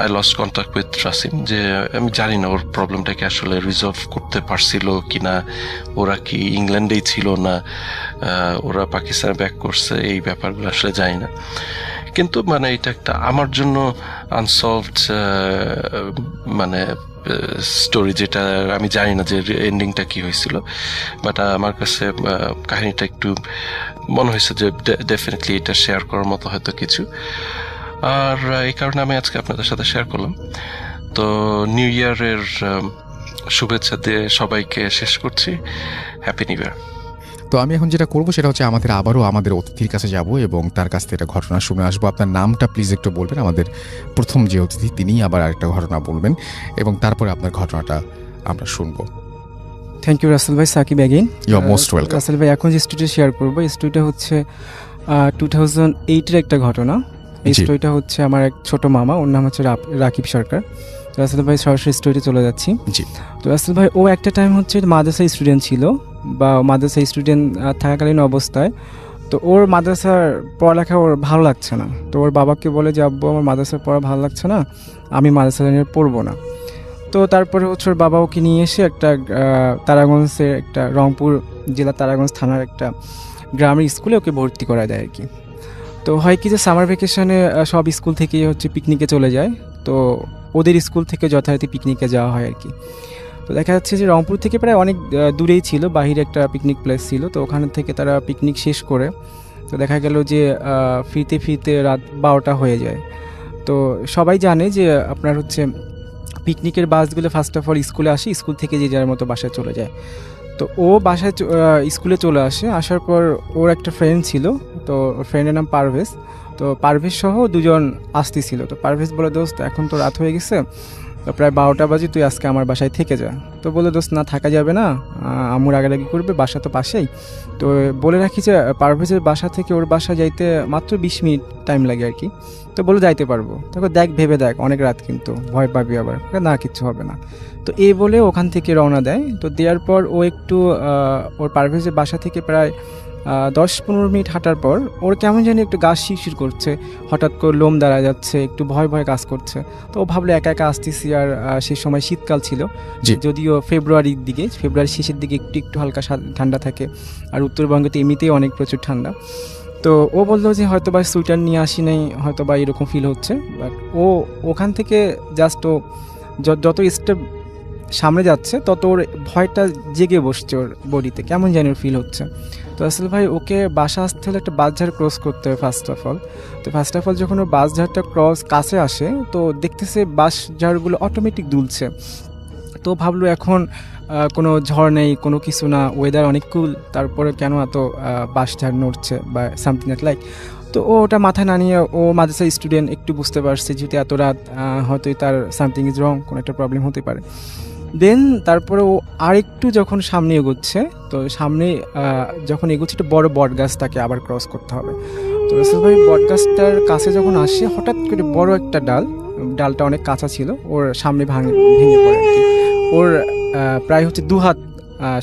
[SPEAKER 5] I lost contact with Rasim, যে আমি জানি না ওর প্রবলেমটাকে আসলে রিজলভ করতে পারছিল কিনা, ওরা কি ইংল্যান্ডেই ছিল না ওরা পাকিস্তানে ব্যাক করছে, এই ব্যাপারগুলো আসলে জানি না। কিন্তু মানে এটা একটা আমার জন্য আনসলভড মানে স্টোরি, যেটা আমি জানি না যে এন্ডিংটা কি হয়েছিল, বাট আমার কাছে কাহিনীটা একটু মনে হয়েছে যে ডেফিনেটলি এটা শেয়ার করার মতো হয়তো কিছু, আর এই কারণে আমি আজকে আপনাদের সাথে শেয়ার করলাম। তো নিউ ইয়ারের শুভেচ্ছা দিয়ে সবাইকে শেষ করছি। Happy new year.
[SPEAKER 1] তো আমি এখন যেটা করবো সেটা হচ্ছে আবারও আমাদের অতিথির কাছে যাব এবং তার কাছ থেকে একটা ঘটনা শুনে আসবো। আপনার নামটা প্লিজ একটু বলবেন। আমাদের প্রথম যে অতিথি তিনিই আবার আরেকটা ঘটনা বলবেন এবং তারপরে আপনার ঘটনাটা আমরা শুনবো।
[SPEAKER 2] থ্যাংক ইউ রাসেল ভাই, Shakib again.
[SPEAKER 1] You are most welcome.
[SPEAKER 2] Rasel ভাই, এখন যে স্টোরিটা শেয়ার করবো এই স্টোরিটা হচ্ছে 2008-এর একটা ঘটনা। এই
[SPEAKER 1] জি।
[SPEAKER 2] স্টোরিটা হচ্ছে আমার এক ছোট মামা, ওর নাম হচ্ছে রাকিব সরকার। তো রাসেল ভাই সরাসরি স্টোরিতে চলে যাচ্ছি।
[SPEAKER 1] জি।
[SPEAKER 2] তো রাসেল ভাই ও একটা টাইম হচ্ছে মাদ্রাসা স্টুডেন্ট ছিল, বা মাদ্রাসা স্টুডেন্ট থাকাকালীন অবস্থায় তো ওর মাদ্রাসার পড়ালেখা ওর ভালো লাগছে না। তো ওর বাবাকে বলে যে আব্বু আমার মাদ্রাসার পড়া ভালো লাগছে না, আমি মাদ্রাসা লাইনে পড়বো না। তো তারপরে হচ্ছে ওর বাবা ওকে নিয়ে এসে একটা তারাগঞ্জের একটা রংপুর জেলা তারাগঞ্জ থানার একটা গ্রামের স্কুলে ওকে ভর্তি করা দেয় আর কি। তো হয় কি যে সামার ভ্যাকেশনে সব স্কুল থেকে হচ্ছে পিকনিকে চলে যায়, তো ওদের স্কুল থেকে যথারীতি পিকনিকে যাওয়া হয় আর কি। তো দেখা যাচ্ছে যে রংপুর থেকে প্রায় অনেক দূরেই ছিল, বাহিরে একটা পিকনিক প্লেস ছিল। তো ওখান থেকে তারা পিকনিক শেষ করে তো দেখা গেল যে ফিরতে ফিরতে রাত 12টা হয়ে যায়। তো সবাই জানে যে আপনার হচ্ছে পিকনিকের বাসগুলো ফার্স্ট অফ অল স্কুলে আসে, স্কুল থেকে যে যার মতো বাসায় চলে যায়। তো ও বাসায় স্কুলে চলে আসে, আসার পর ওর একটা ফ্রেন্ড ছিল, তো ওর ফ্রেন্ডের নাম পারভেজ। তো পারভেজ সহ দুজন আসতেছিল। তো পারভেজ বলে দোস্ত এখন তো রাত হয়ে গেছে, তো প্রায় 12টা বাজে, তুই আজকে আমার বাসায় থেকে যা। তো বলে দোস্ত না থাকা যাবে না, আম্মুর আগারাগি করবে, বাসা তো পাশেই। তো বলে রাখি যে পারভেজের বাসা থেকে ওর বাসা যাইতে মাত্র 20 মিনিট টাইম লাগে আর কি। তো বলে যাইতে পারবো। তারপর দেখ ভেবে দেখ, অনেক রাত কিন্তু, ভয় পাবি আবার। না কিচ্ছু হবে না। তো এই বলে ওখান থেকে রওনা দেয়। তো দেওয়ার পর ও একটু ওর পারভেজের বাসা থেকে প্রায় 10-15 মিনিট হাঁটার পর ওর কেমন জানি একটু গা শিরশির করছে, হঠাৎ করে লোম দাঁড়া যাচ্ছে, একটু ভয় ভয় কাজ করছে। তো ও ভাবলো একা একা আসতেছি, আর সেই সময় শীতকাল ছিল,
[SPEAKER 1] জি।
[SPEAKER 2] যদিও ফেব্রুয়ারির শেষের দিকে একটু একটু হালকা ঠান্ডা থাকে, আর উত্তরবঙ্গে তো এমনিতেই অনেক প্রচুর ঠান্ডা। তো ও বললো যে হয়তো বা সুইটার নিয়ে আসি নাই, হয়তো বা এরকম ফিল হচ্ছে। বাট ও ওখান থেকে জাস্ট ও যত স্টেপ সামনে যাচ্ছে তত ওর ভয়টা জেগে বসছে, ওর বডিতে কেমন জানি ওর ফিল হচ্ছে। তো আসলে ভাই ওকে বাসা আসতে হলে একটা বাসঝাড় ক্রস করতে হয় ফার্স্ট অফ অল। যখন ওর বাসঝাড়টা কাছে আসে তো দেখতেছে বাসঝাড়গুলো অটোমেটিক দুলছে। তো ভাবলো এখন কোনো ঝড় নেই, কোনো কিছু না, ওয়েদার অনেক কুল, তারপরে কেন এত বাসঝাড় নড়ছে বা সামথিং লাইক। তো ও ওটা মাথায় না নিয়ে, ও মাদ্রাসা স্টুডেন্ট, একটু বুঝতে পারছে যেহেতু এত রাত, হয়তো তার সামথিং ইজ রং, কোনো একটা প্রবলেম হতে পারে। দেন তারপরে ও আরেকটু যখন সামনে এগোচ্ছে, তো সামনে যখন এগোচ্ছে একটা বড় বট গাছ তাকে আবার ক্রস করতে হবে। তো রাসেল ভাই বট গাছটার কাছে যখন আসে, হঠাৎ করে বড় একটা ডালটা অনেক কাঁচা ছিল, ওর সামনে ভেঙে পড়ে আর কি। ওর প্রায় হচ্ছে 2 হাত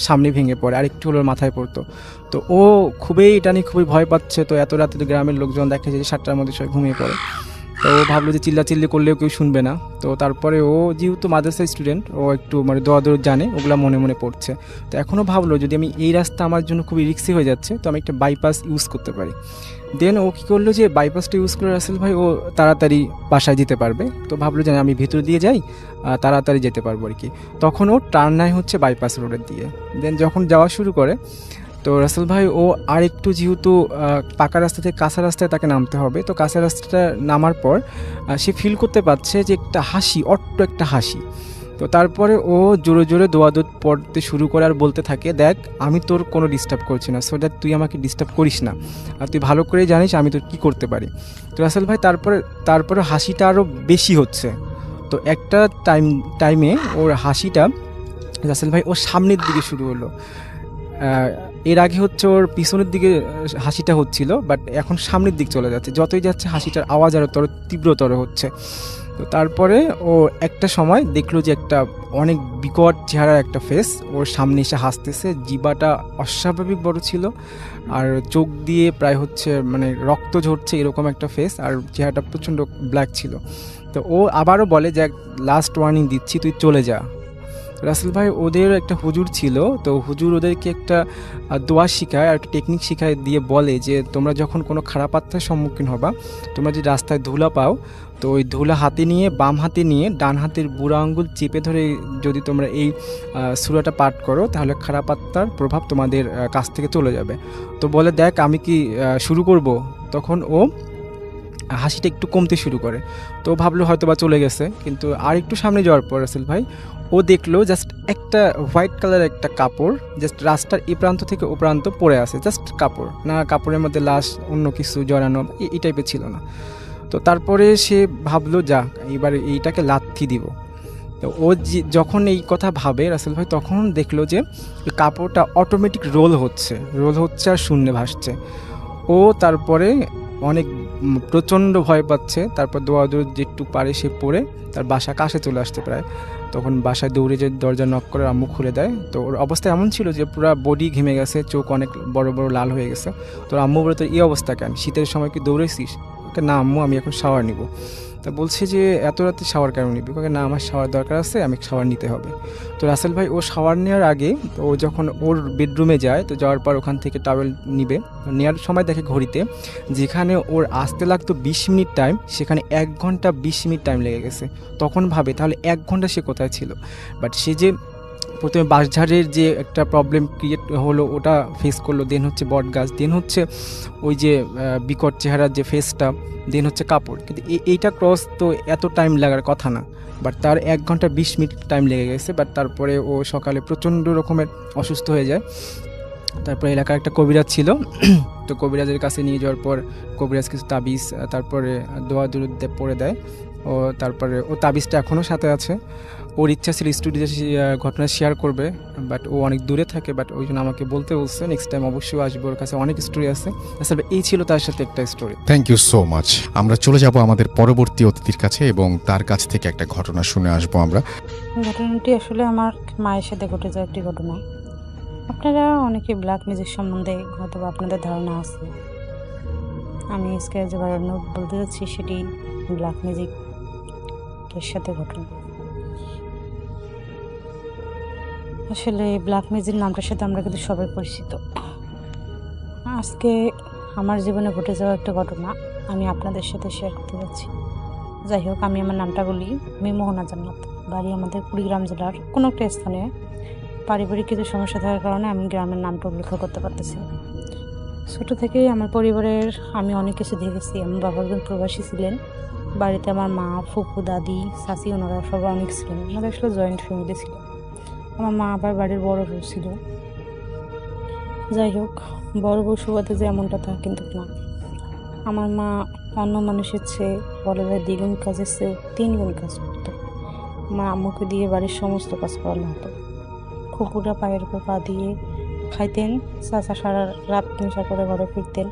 [SPEAKER 2] সামনে ভেঙে পড়ে, আর একটু হলো মাথায় পড়তো। তো ও এটা নিয়ে খুবই ভয় পাচ্ছে। তো এত রাতে গ্রামের লোকজন দেখে যে 7টার মধ্যে সবাই ঘুমিয়ে পড়ে। তো ও ভাবলো যে চিল্লাচিল্লি করলেও কেউ শুনবে না। তো তারপরে ও যেহেতু মাদ্রাসা স্টুডেন্ট, ও একটু মানে দোয়া জানে, ওগুলা মনে মনে পড়ছে। তো এখনও ভাবলো যদি আমি এই রাস্তা আমার জন্য খুবই রিস্কি হয়ে যাচ্ছে, তো আমি একটা বাইপাস ইউজ করতে পারি। দেন ও কী করলো যে বাইপাসটা ইউজ করে রাসেল ভাই ও তাড়াতাড়ি বাসায় যেতে পারবে। তো ভাবলো যে আমি ভেতর দিয়ে যাই, তাড়াতাড়ি যেতে পারবো আর কি। তখন ও টার্ন নেয় হচ্ছে বাইপাস রোডের দিয়ে। দেন যখন যাওয়া শুরু করে, তো রাসেল ভাই ও আর একটু যেহেতু পাকা রাস্তা থেকে কাঁচা রাস্তায় তাকে নামতে হবে। তো কাঁচা রাস্তাটা নামার পর সে ফিল করতে পারছে যে একটা হাসি, অট্ট একটা হাসি। তো তারপরে ও জোরে জোরে দোয়াদুত পড়তে শুরু করে আর বলতে থাকে, দেখ আমি তোর কোনো ডিস্টার্ব করছি না, সো দ্যাট তুই আমাকে ডিস্টার্ব করিস না, আর তুই ভালো করেই জানিস আমি তোর কী করতে পারি। তো রাসেল ভাই তারপরে হাসিটা আরও বেশি হচ্ছে। তো একটা টাইমে ওর হাসিটা রাসেল ভাই ওর সামনের দিকে শুরু হলো। এর আগে হচ্ছে ওর পিছনের দিকে হাসিটা হচ্ছিল, বাট এখন সামনের দিক চলে যাচ্ছে। যতই যাচ্ছে হাসিটার আওয়াজ আরও তীব্রতর হচ্ছে। তো তারপরে ও একটা সময় দেখলো যে একটা অনেক বিকট চেহারার একটা ফেস ওর সামনে এসে হাসতেছে। জিবাটা অস্বাভাবিক বড় ছিল, আর চোখ দিয়ে প্রায় হচ্ছে মানে রক্ত ঝরছে এরকম একটা ফেস, আর চেহারাটা প্রচণ্ড ব্ল্যাক ছিল। তো ও আবারও বলে যে লাস্ট ওয়ার্নিং দিচ্ছি, তুই চলে যা। রাসেল ভাই ওদের একটা হুজুর ছিল, তো হুজুর ওদেরকে একটা দোয়া শিখায় আর একটা টেকনিক শিখায় দিয়ে বলে যে তোমরা যখন কোনো খারাপ আত্মার সম্মুখীন হবা, তোমরা যদি রাস্তায় ধুলা পাও, তো ওই ধুলা হাতে নিয়ে বাম হাতে নিয়ে ডান হাতের বুড়া আঙ্গুল চেপে ধরে যদি তোমরা এই সূরাটা পাঠ করো, তাহলে খারাপ আত্মার প্রভাব তোমাদের কাছ থেকে চলে যাবে। তো বলে দেখ আমি কি শুরু করব? তখন ও হাসিটা একটু কমতে শুরু করে। তো ভাবলো হয়তো বা চলে গেছে, কিন্তু আর একটু সামনে যাওয়ার পর রাসেল ভাই ও দেখলো জাস্ট একটা হোয়াইট কালারের একটা কাপড় জাস্ট রাস্তার এই প্রান্ত থেকে ও প্রান্ত পড়ে আছে, জাস্ট কাপড় না, কাপড়ের মধ্যে লাশ অন্য কিছু জড়ানো এই টাইপের ছিল না। তো তারপরে সে ভাবলো যা এবার এইটাকে লাথি দিব। তো ও যখন এই কথা ভাবে রাসেল ভাই, তখন দেখলো যে কাপড়টা অটোমেটিক রোল হচ্ছে আর শূন্যে ভাসছে। ও তারপরে অনেক প্রচণ্ড ভয় পাচ্ছে। তারপর দৌড় যেটুকু পারে সে পড়ে তার বাসা কাছে চলে আসতে প্রায়, তখন বাসায় দৌড়ে যে দরজা নক করে আম্মু খুলে দেয়। তো ওর অবস্থা এমন ছিল যে পুরো বডি ঘেমে গেছে, চোখ অনেক বড় বড় লাল হয়ে গেছে। তো আম্মু বলে তোর এই অবস্থা কেন, শীতের সময় কি দৌড়েছিস? না আম্মু আমি এখন শাওয়ার নিব। তা বলছে যে এত রাতে শাওয়ার কেন নিবি? ওকে না আমার শাওয়ার দরকার আছে, আমি শাওয়ার নিতে হবে। তো রাসেল ভাই ও শাওয়ার নেওয়ার আগে ও যখন ওর বেডরুমে যায়, তো যাওয়ার পর ওখান থেকে টাওয়েল নিবে, নেওয়ার সময় দেখে ঘড়িতে যেখানে ওর আসতে লাগতো 20 মিনিট টাইম, সেখানে 1 ঘন্টা 20 মিনিট টাইম লেগে গেছে। তখন ভাবে তাহলে 1 ঘন্টা সে কোথায় ছিল। বাট সে যে প্রথমে বাঁশঝাড়ের যে একটা প্রবলেম ক্রিয়েট হলো ওটা ফেস করলো, দেন হচ্ছে বট গাছ, দেন হচ্ছে ওই যে বিকট চেহারার যে ফেসটা, দেন হচ্ছে কাপড়, কিন্তু এইটা ক্রস তো এত টাইম লাগার কথা না। বাট তার 1 ঘন্টা 20 মিনিট টাইম লেগে গেছে। বাট তারপরে ও সকালে প্রচণ্ড রকমের অসুস্থ হয়ে যায়। তারপরে এলাকার একটা কবিরাজ ছিল, তো কবিরাজের কাছে নিয়ে যাওয়ার পর কবিরাজ কিছু তাবিজ তারপরে দোয়া দুরুদ পড়ে দেয়। ও তারপরে ও তাবিজটা এখনও সাথে আছে। ওর ইচ্ছা ছিল স্টুডিওতে ঘটনা শেয়ার করবে, বাট ও অনেক দূরে থাকে, বাট ওই জন্য আমাকে বলতে বলছে নেক্সট টাইম অবশ্যই আসবে, ওর কাছে অনেক স্টোরি আছে। আসলে এই ছিল তার সাথে একটা story.
[SPEAKER 1] Thank you so much. আমরা চলে যাব আমাদের পরবর্তী অতিথির কাছে এবং তার কাছ থেকে একটা ঘটনা শুনে আসবো আমরা।
[SPEAKER 6] ঘটনাটি আসলে আমার মায়ের সাথে ঘটে যাওয়া একটি ঘটনা। আপনারা অনেকে ব্ল্যাক ম্যাজিক সম্বন্ধে হয়তো বা আপনাদের ধারণা আছে। আমি আজকে যে ঘটনা বলতে যাচ্ছি সেটি ব্ল্যাক ম্যাজিকের সাথে ঘটনা। আসলে ব্ল্যাক ম্যাজিক নামটার সাথে আমরা কিন্তু সবাই পরিচিত। আজকে আমার জীবনে ঘটে যাওয়া একটা ঘটনা আমি আপনাদের সাথে শেয়ার করতে যাচ্ছি। যাই হোক, আমি আমার নামটা বলি, আমি মোহনা জান্নাত। বাড়ি আমাদের কুড়িগ্রাম জেলার কোনো একটা স্থানে। পারিবারিক কিছু সমস্যা থাকার কারণে আমি গ্রামের নামটা উল্লেখ করতে পারতেছি। ছোটো থেকেই আমার পরিবারের আমি অনেক কিছু দেখেছি। আমার বাবা একজন প্রবাসী ছিলেন। বাড়িতে আমার মা, ফুপু, দাদি, চাচি ওনারা সবাই অনেক ছিলেন। আমাদের আসলে জয়েন্ট ফ্যামিলি ছিল। আমার মা আবার বাড়ির বড় বউ ছিল। যাই হোক, বড় বউ সুবাদে যে এমনটা তা কিন্তু না। আমার মা অন্য মানুষের চেয়ে বলা যায় দ্বিগুণ কাজের চেয়ে 3 গুণ কাজ করতো। আমার আম্মুকে দিয়ে বাড়ির সমস্ত কাজ করানো হতো। ফুপুরা পায়ের উপর পা দিয়ে খাইতেন, চাচা সারা রাত নেশা করে ঘরে ফিরতেন।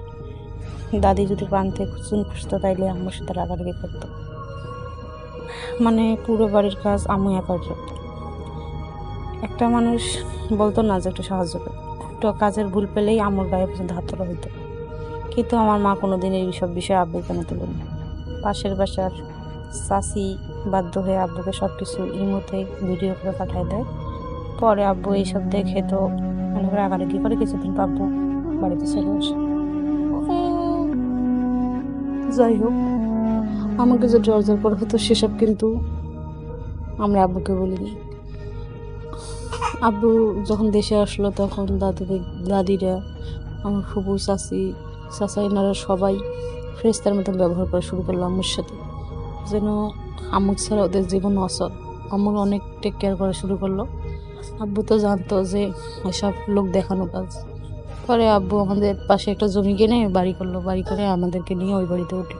[SPEAKER 6] দাদি যদি পানতে চুন খুঁজতো তাইলে আম্মুর সাথে রাগারাগি করতো। মানে পুরো বাড়ির কাজ আম্মু একাই করতো। একটা মানুষ বলতো না যে একটু সাহায্য করে, একটু কাজের ভুল পেলেই আম্মুর গায়ে পর্যন্ত হাত তোলা হইতো। কিন্তু আমার মা কোনোদিন এইসব বিষয়ে আব্বুর কেন তুলেন। পাশের বাসার চাচি বাধ্য হয়ে আব্বুকে সব কিছু ইমোতে ভিডিও করে পাঠায় দেয়। পরে আব্বু এইসব দেখে তো মনে করে রাগারাগি করে, কিছুদিন পর আব্বু বাড়িতে চলে আসে। যাই হোক, আমাকে যে জর্জর করা হতো সেসব কিন্তু আমরা আব্বুকে বলিনি। আব্বু যখন দেশে আসলো তখন দাদিরা, আমার ফুপু, চাচা এনারা সবাই ফেরেশতার মতন ব্যবহার করা শুরু করলো আম্মুর সাথে, যেন আম্মু ছাড়া ওদের জীবন অচল। আম্মুর অনেক টেক কেয়ার করা শুরু করলো। আব্বু তো জানতো যে এসব লোক দেখানো কাজ। পরে আব্বু আমাদের পাশে একটা জমি কিনে বাড়ি করলো। বাড়ি করে আমাদেরকে নিয়ে ওই বাড়িতে উঠে।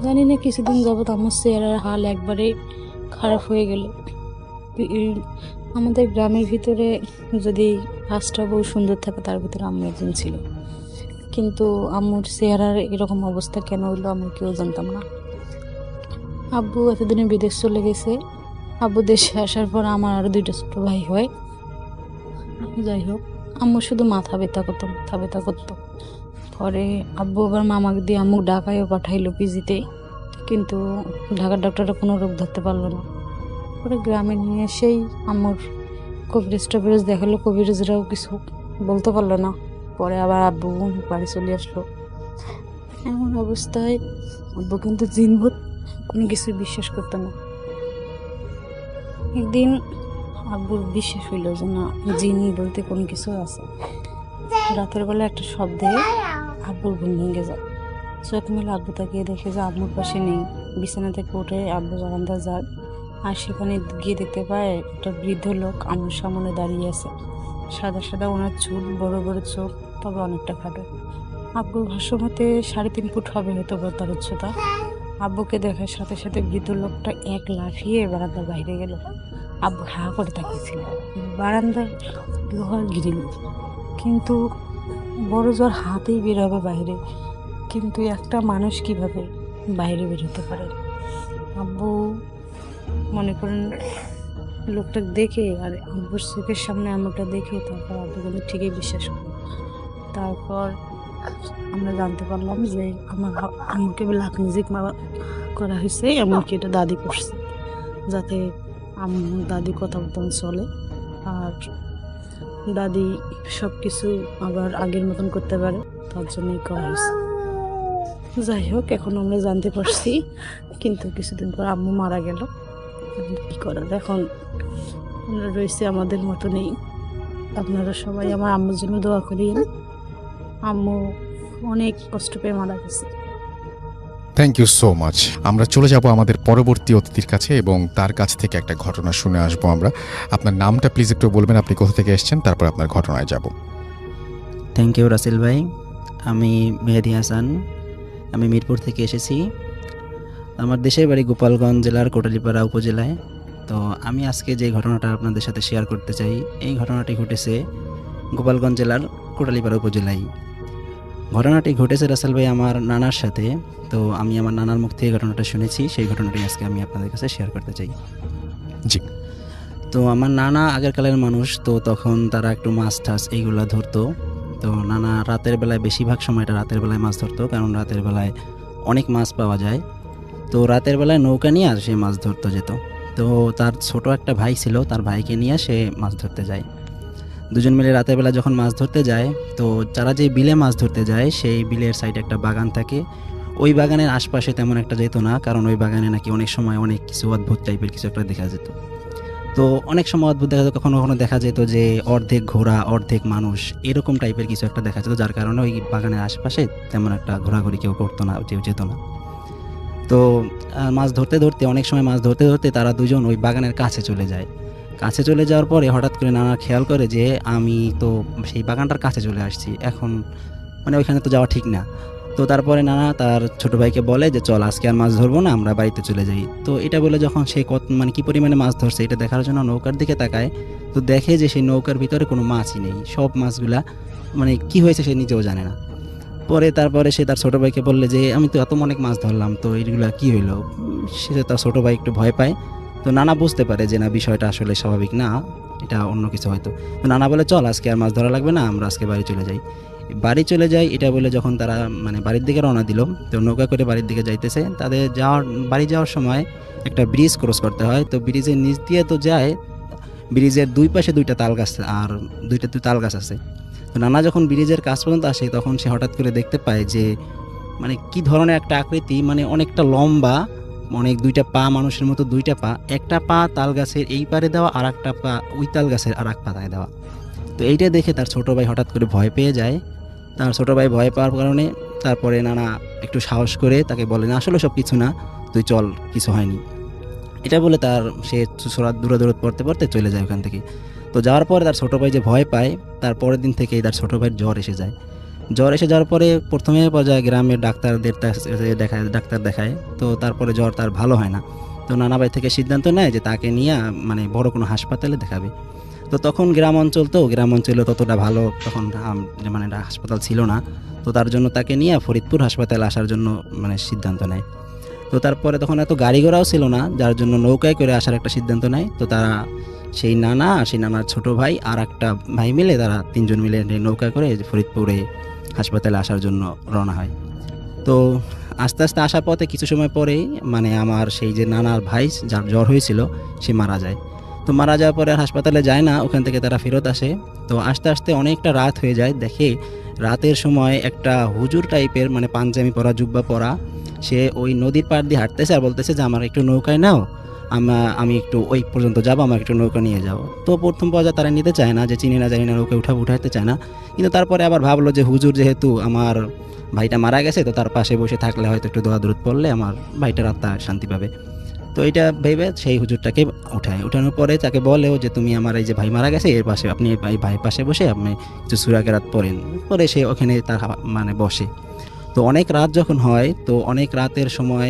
[SPEAKER 6] জানি না কিছুদিন যাবত আম্মুর চেহারার হাল একবারে খারাপ হয়ে গেল। আমাদের গ্রামের ভিতরে যদি 5টা বউ সুন্দর থাকে তার ভিতরে আম্মু একজন ছিল। কিন্তু আম্মুর চেহারার এরকম অবস্থা কেন হইলো আমরা কেউ জানতাম না। আব্বু এতদিনে বিদেশ চলে গেছে। আব্বু দেশে আসার পর আমার আরও 2টা ছোট ভাই হয়। যাই হোক, আম্মু শুধু মাথা ব্যথা করতো। পরে আব্বু আবার মামাকে দিয়ে আম্মু ঢাকায়ও পাঠাইলো পিজিতে, কিন্তু ঢাকার ডক্টররা কোনো রোগ ধরতে পারলো না। তারপরে গ্রামে নিয়ে এসেই আমার কবিরাজ টবিরাজ দেখালো, কবিরাজরাও কিছু বলতে পারলো না। পরে আবার আব্বু বাড়ি চলে আসলো। এমন অবস্থায় আব্বু কিন্তু জিনভূত কোনো কিছু বিশ্বাস করতো না। একদিন আব্বুর বিশ্বাস হইল যে না, জিন বলতে কোনো কিছু আছে। রাতের বেলা একটা শব্দে আব্বুর ঘুম ভেঙে যায়। চোখ মেলে আব্বু তাকিয়ে দেখে যে আম্মুর পাশে নেই। বিছানা থেকে উঠে আব্বু বারান্দা যায়, আর সেখানে গিয়ে দেখতে পায় একটা বৃদ্ধ লোক আম্মুর সামনে দাঁড়িয়ে আছে। সাদা সাদা ওনার চুল, বড় বড় চোখ, তবে অনেকটা খাটো। আব্বুর ভাষ্য মতে 3.5 ফুট হবে হয়তো তার উচ্চতা। আব্বুকে দেখার সাথে সাথে বৃদ্ধ লোকটা এক লাফিয়ে বারান্দার বাইরে গেল। আব্বু হা করে তাকিয়েছিল। বারান্দার লোহার গ্রিল, কিন্তু বড় জোর হাতেই বের হবে বাইরে, কিন্তু একটা মানুষ কিভাবে বাইরে বের হতে পারে? আব্বু মনে করেন লোকটা দেখে আর আব্বুর চোখের সামনে আম্মুটা দেখে তারপর আব্বু কিন্তু ঠিকই বিশ্বাস করল। তারপর আমরা জানতে পারলাম যে আমার আম্মুকে ব্ল্যাক ম্যাজিক করা হয়েছে, এমনকি এটা দাদি করছে যাতে আম্মু দাদি কথা মতন চলে আর দাদি সব কিছু আবার আগের মতন করতে পারে, তার জন্যই করা হয়েছে। যাই হোক, এখন আমরা জানতে পারছি, কিন্তু কিছুদিন পর আম্মু মারা গেল। কী করার, এখন আমরা রয়েছে আমাদের মতো নেই। আপনারা সবাই আমার আম্মুর জন্য দোয়া করিয়েন। আম্মু অনেক কষ্ট পেয়ে মারা গেছে।
[SPEAKER 1] Thank you so much. আমরা চলে যাব আমাদের পরবর্তী অতিথির কাছে এবং তার কাছ থেকে একটা ঘটনা শুনে আসবো আমরা। আপনার নামটা প্লিজ একটু বলবেন, আপনি কোথা থেকে এসেছেন, তারপর আপনার ঘটনায় যাব।
[SPEAKER 7] থ্যাংক ইউ রাসেল ভাই। আমি মেহেদি হাসান, আমি মিরপুর থেকে এসেছি। আমার দেশের বাড়ি গোপালগঞ্জ জেলার কোটালীপাড়া উপজেলায়। তো আমি আজকে যে ঘটনাটা আপনাদের সাথে শেয়ার করতে চাই, এই ঘটনাটি ঘটেছে গোপালগঞ্জ জেলার কোটালীপাড়া উপজেলায়। ঘটনাটি ঘটেছে রাসেল ভাই আমার নানার সাথে। তো আমি আমার নানার মুখ থেকে ঘটনাটা শুনেছি, সেই ঘটনাটি আজকে আমি আপনাদের কাছে শেয়ার করতে চাই।
[SPEAKER 1] জি।
[SPEAKER 7] তো আমার নানা আগেরকালের মানুষ, তো তখন তারা একটু মাছ টাছ এইগুলা ধরতো। তো নানা রাতের বেলায়, বেশিরভাগ সময়টা রাতের বেলায় মাছ ধরতো, কারণ রাতের বেলায় অনেক মাছ পাওয়া যায়। তো রাতের বেলায় নৌকা নিয়ে আর সে মাছ ধরতে যেত। তো তার ছোট একটা ভাই ছিল, তার ভাইকে নিয়ে সে মাছ ধরতে যায়। দুজন মিলে রাতের বেলা যখন মাছ ধরতে যায়, তো যারা যে বিলে মাছ ধরতে যায় সেই বিলের সাইডে একটা বাগান থাকে। ওই বাগানের আশপাশে তেমন একটা যেত না, কারণ ওই বাগানে নাকি অনেক সময় অনেক কিছু অদ্ভুত টাইপের কিছু একটা দেখা যেত। তো অনেক সময় অদ্ভুত দেখা যেত, কখনো কখনো দেখা যেত যে অর্ধেক ঘোড়া অর্ধেক মানুষ, এরকম টাইপের কিছু একটা দেখা যেত, যার কারণে ওই বাগানের আশপাশে তেমন একটা ঘোরাঘুরি কেউ করতো না, কেউ যেত না। তো মাছ ধরতে ধরতে, অনেক সময় মাছ ধরতে ধরতে তারা দুজন ওই বাগানের কাছে চলে যায়। কাছে চলে যাওয়ার পরে হঠাৎ করে নানা খেয়াল করে যে আমি তো সেই বাগানটার কাছে চলে আসছি, এখন মানে ওইখানে তো যাওয়া ঠিক না। তো তারপরে নানা তার ছোটো ভাইকে বলে যে চল আজকে আর মাছ ধরবো না, আমরা বাড়িতে চলে যাই। তো এটা বলে যখন সে মানে কী পরিমাণে মাছ ধরছে এটা দেখার জন্য নৌকার দিকে তাকায়, তো দেখে যে সেই নৌকার ভিতরে কোনো মাছই নেই, সব মাছগুলা মানে কি হয়েছে সে নিজেও জানে না। তারপরে সে তার ছোটো ভাইকে বললে যে আমি তো এত অনেক মাছ ধরলাম, তো এইগুলা কী হইলো। সে তার ছোটো ভাই একটু ভয় পায়। তো নানা বুঝতে পারে যে না, বিষয়টা আসলে স্বাভাবিক না, এটা অন্য কিছু হয়তো। তো নানা বলে চল আজকে আর মাছ ধরা লাগবে না, আমরা আজকে বাড়ি চলে যাই। বাড়ি চলে যায় এটা বলে যখন তারা মানে বাড়ির দিকে রওনা দিল, তো নৌকা করে বাড়ির দিকে যাইতেছে, তাদের বাড়ি যাওয়ার সময় একটা ব্রিজ ক্রস করতে হয়। তো ব্রিজের নিচ দিয়ে তো যায়, ব্রিজের দুই পাশে দুইটা তাল গাছ আর দুইটা তাল গাছ আছে। তো নানা যখন ব্রিজের কাছ পর্যন্ত আসে, তখন সে হঠাৎ করে দেখতে পায় যে মানে কি ধরনের একটা আকৃতি, মানে অনেকটা লম্বা, অনেক দুইটা পা, মানুষের মতো দুইটা পা, একটা পা তাল গাছের এই পারে দেওয়া, আর একটা পা ওই তাল গাছের আর এক পাতায় দেওয়া। তো এইটা দেখে তার ছোটো ভাই হঠাৎ করে ভয় পেয়ে যায়। তার ছোটো ভাই ভয় পাওয়ার কারণে তারপরে নানা একটু সাহস করে তাকে বলে না আসলে সব কিছু না, তুই চল, কিছু হয়নি। এটা বলে সে দূরে পড়তে পড়তে চলে যায় ওখান থেকে। তো যাওয়ার পরে তার ছোটো ভাই যে ভয় পায়, তার পরের দিন থেকেই তার ছোটো ভাইয়ের জ্বর এসে যায়। জ্বর এসে যাওয়ার পরে প্রথমে পর্যায়ে গ্রামের ডাক্তারদের ডাক্তার দেখায়। তো তারপরে জ্বর তার ভালো হয় না। তো নানা ভাই থেকে সিদ্ধান্ত নেয় যে তাকে নিয়ে মানে বড় কোনো হাসপাতালে দেখাবে। তো তখন গ্রাম অঞ্চলে ততটা ভালো তখন মানে হাসপাতাল ছিল না। তো তার জন্য তাকে নিয়ে ফরিদপুর হাসপাতালে আসার জন্য মানে সিদ্ধান্ত নেয়। তো তারপরে তখন এত গাড়ি ঘোড়াও ছিল না, যার জন্য নৌকায় করে আসার একটা সিদ্ধান্ত নেয়। তো তারা সেই নানার ছোট ভাই আর একটা ভাই মিলে, তারা তিনজন মিলে নৌকা করে ফরিদপুরে হাসপাতালে আসার জন্য রওনা হয়। তো আস্তে আস্তে আসার পথে কিছু সময় পরেই মানে আমার সেই যে নানার ভাই যার জ্বর হয়েছিল সে মারা যায়। তো মারা যাওয়ার পরে আর হাসপাতালে যায় না, ওখান থেকে তারা ফেরত আসে। তো আস্তে আস্তে অনেকটা রাত হয়ে যায়, দেখে রাতের সময় একটা হুজুর টাইপের মানে পাঞ্জাবি পরা জুব্বা পরা সে ওই নদীর পাড় দিয়ে হাঁটতেছে আর বলতেছে যে আমার একটু নৌকায় নাও, আমি একটু ওই পর্যন্ত যাবো, আমার একটু নৌকা নিয়ে যাবো। তো প্রথম পর্যায়ে তারা নিতে চায় না, যে চিনি না জানি না নৌকা উঠাইতে চায় না। কিন্তু তারপরে আবার ভাবলো যে হুজুর যেহেতু আমার ভাইটা মারা গেছে, তো তার পাশে বসে থাকলে হয়তো একটু দোয়া দরুদ পড়লে আমার ভাইটার আত্মা শান্তি পাবে। তো এটা ভেবে সেই হুজুরটাকে উঠানোর পরে তাকে বলেও যে তুমি আমার এই যে ভাই মারা গেছে এর পাশে আপনি এই ভাইয়ের পাশে বসে আপনি কিছু সূরা কেরাত পড়েন। পরে সে ওখানে তার মানে বসে। তো অনেক রাত যখন হয়, তো অনেক রাতের সময়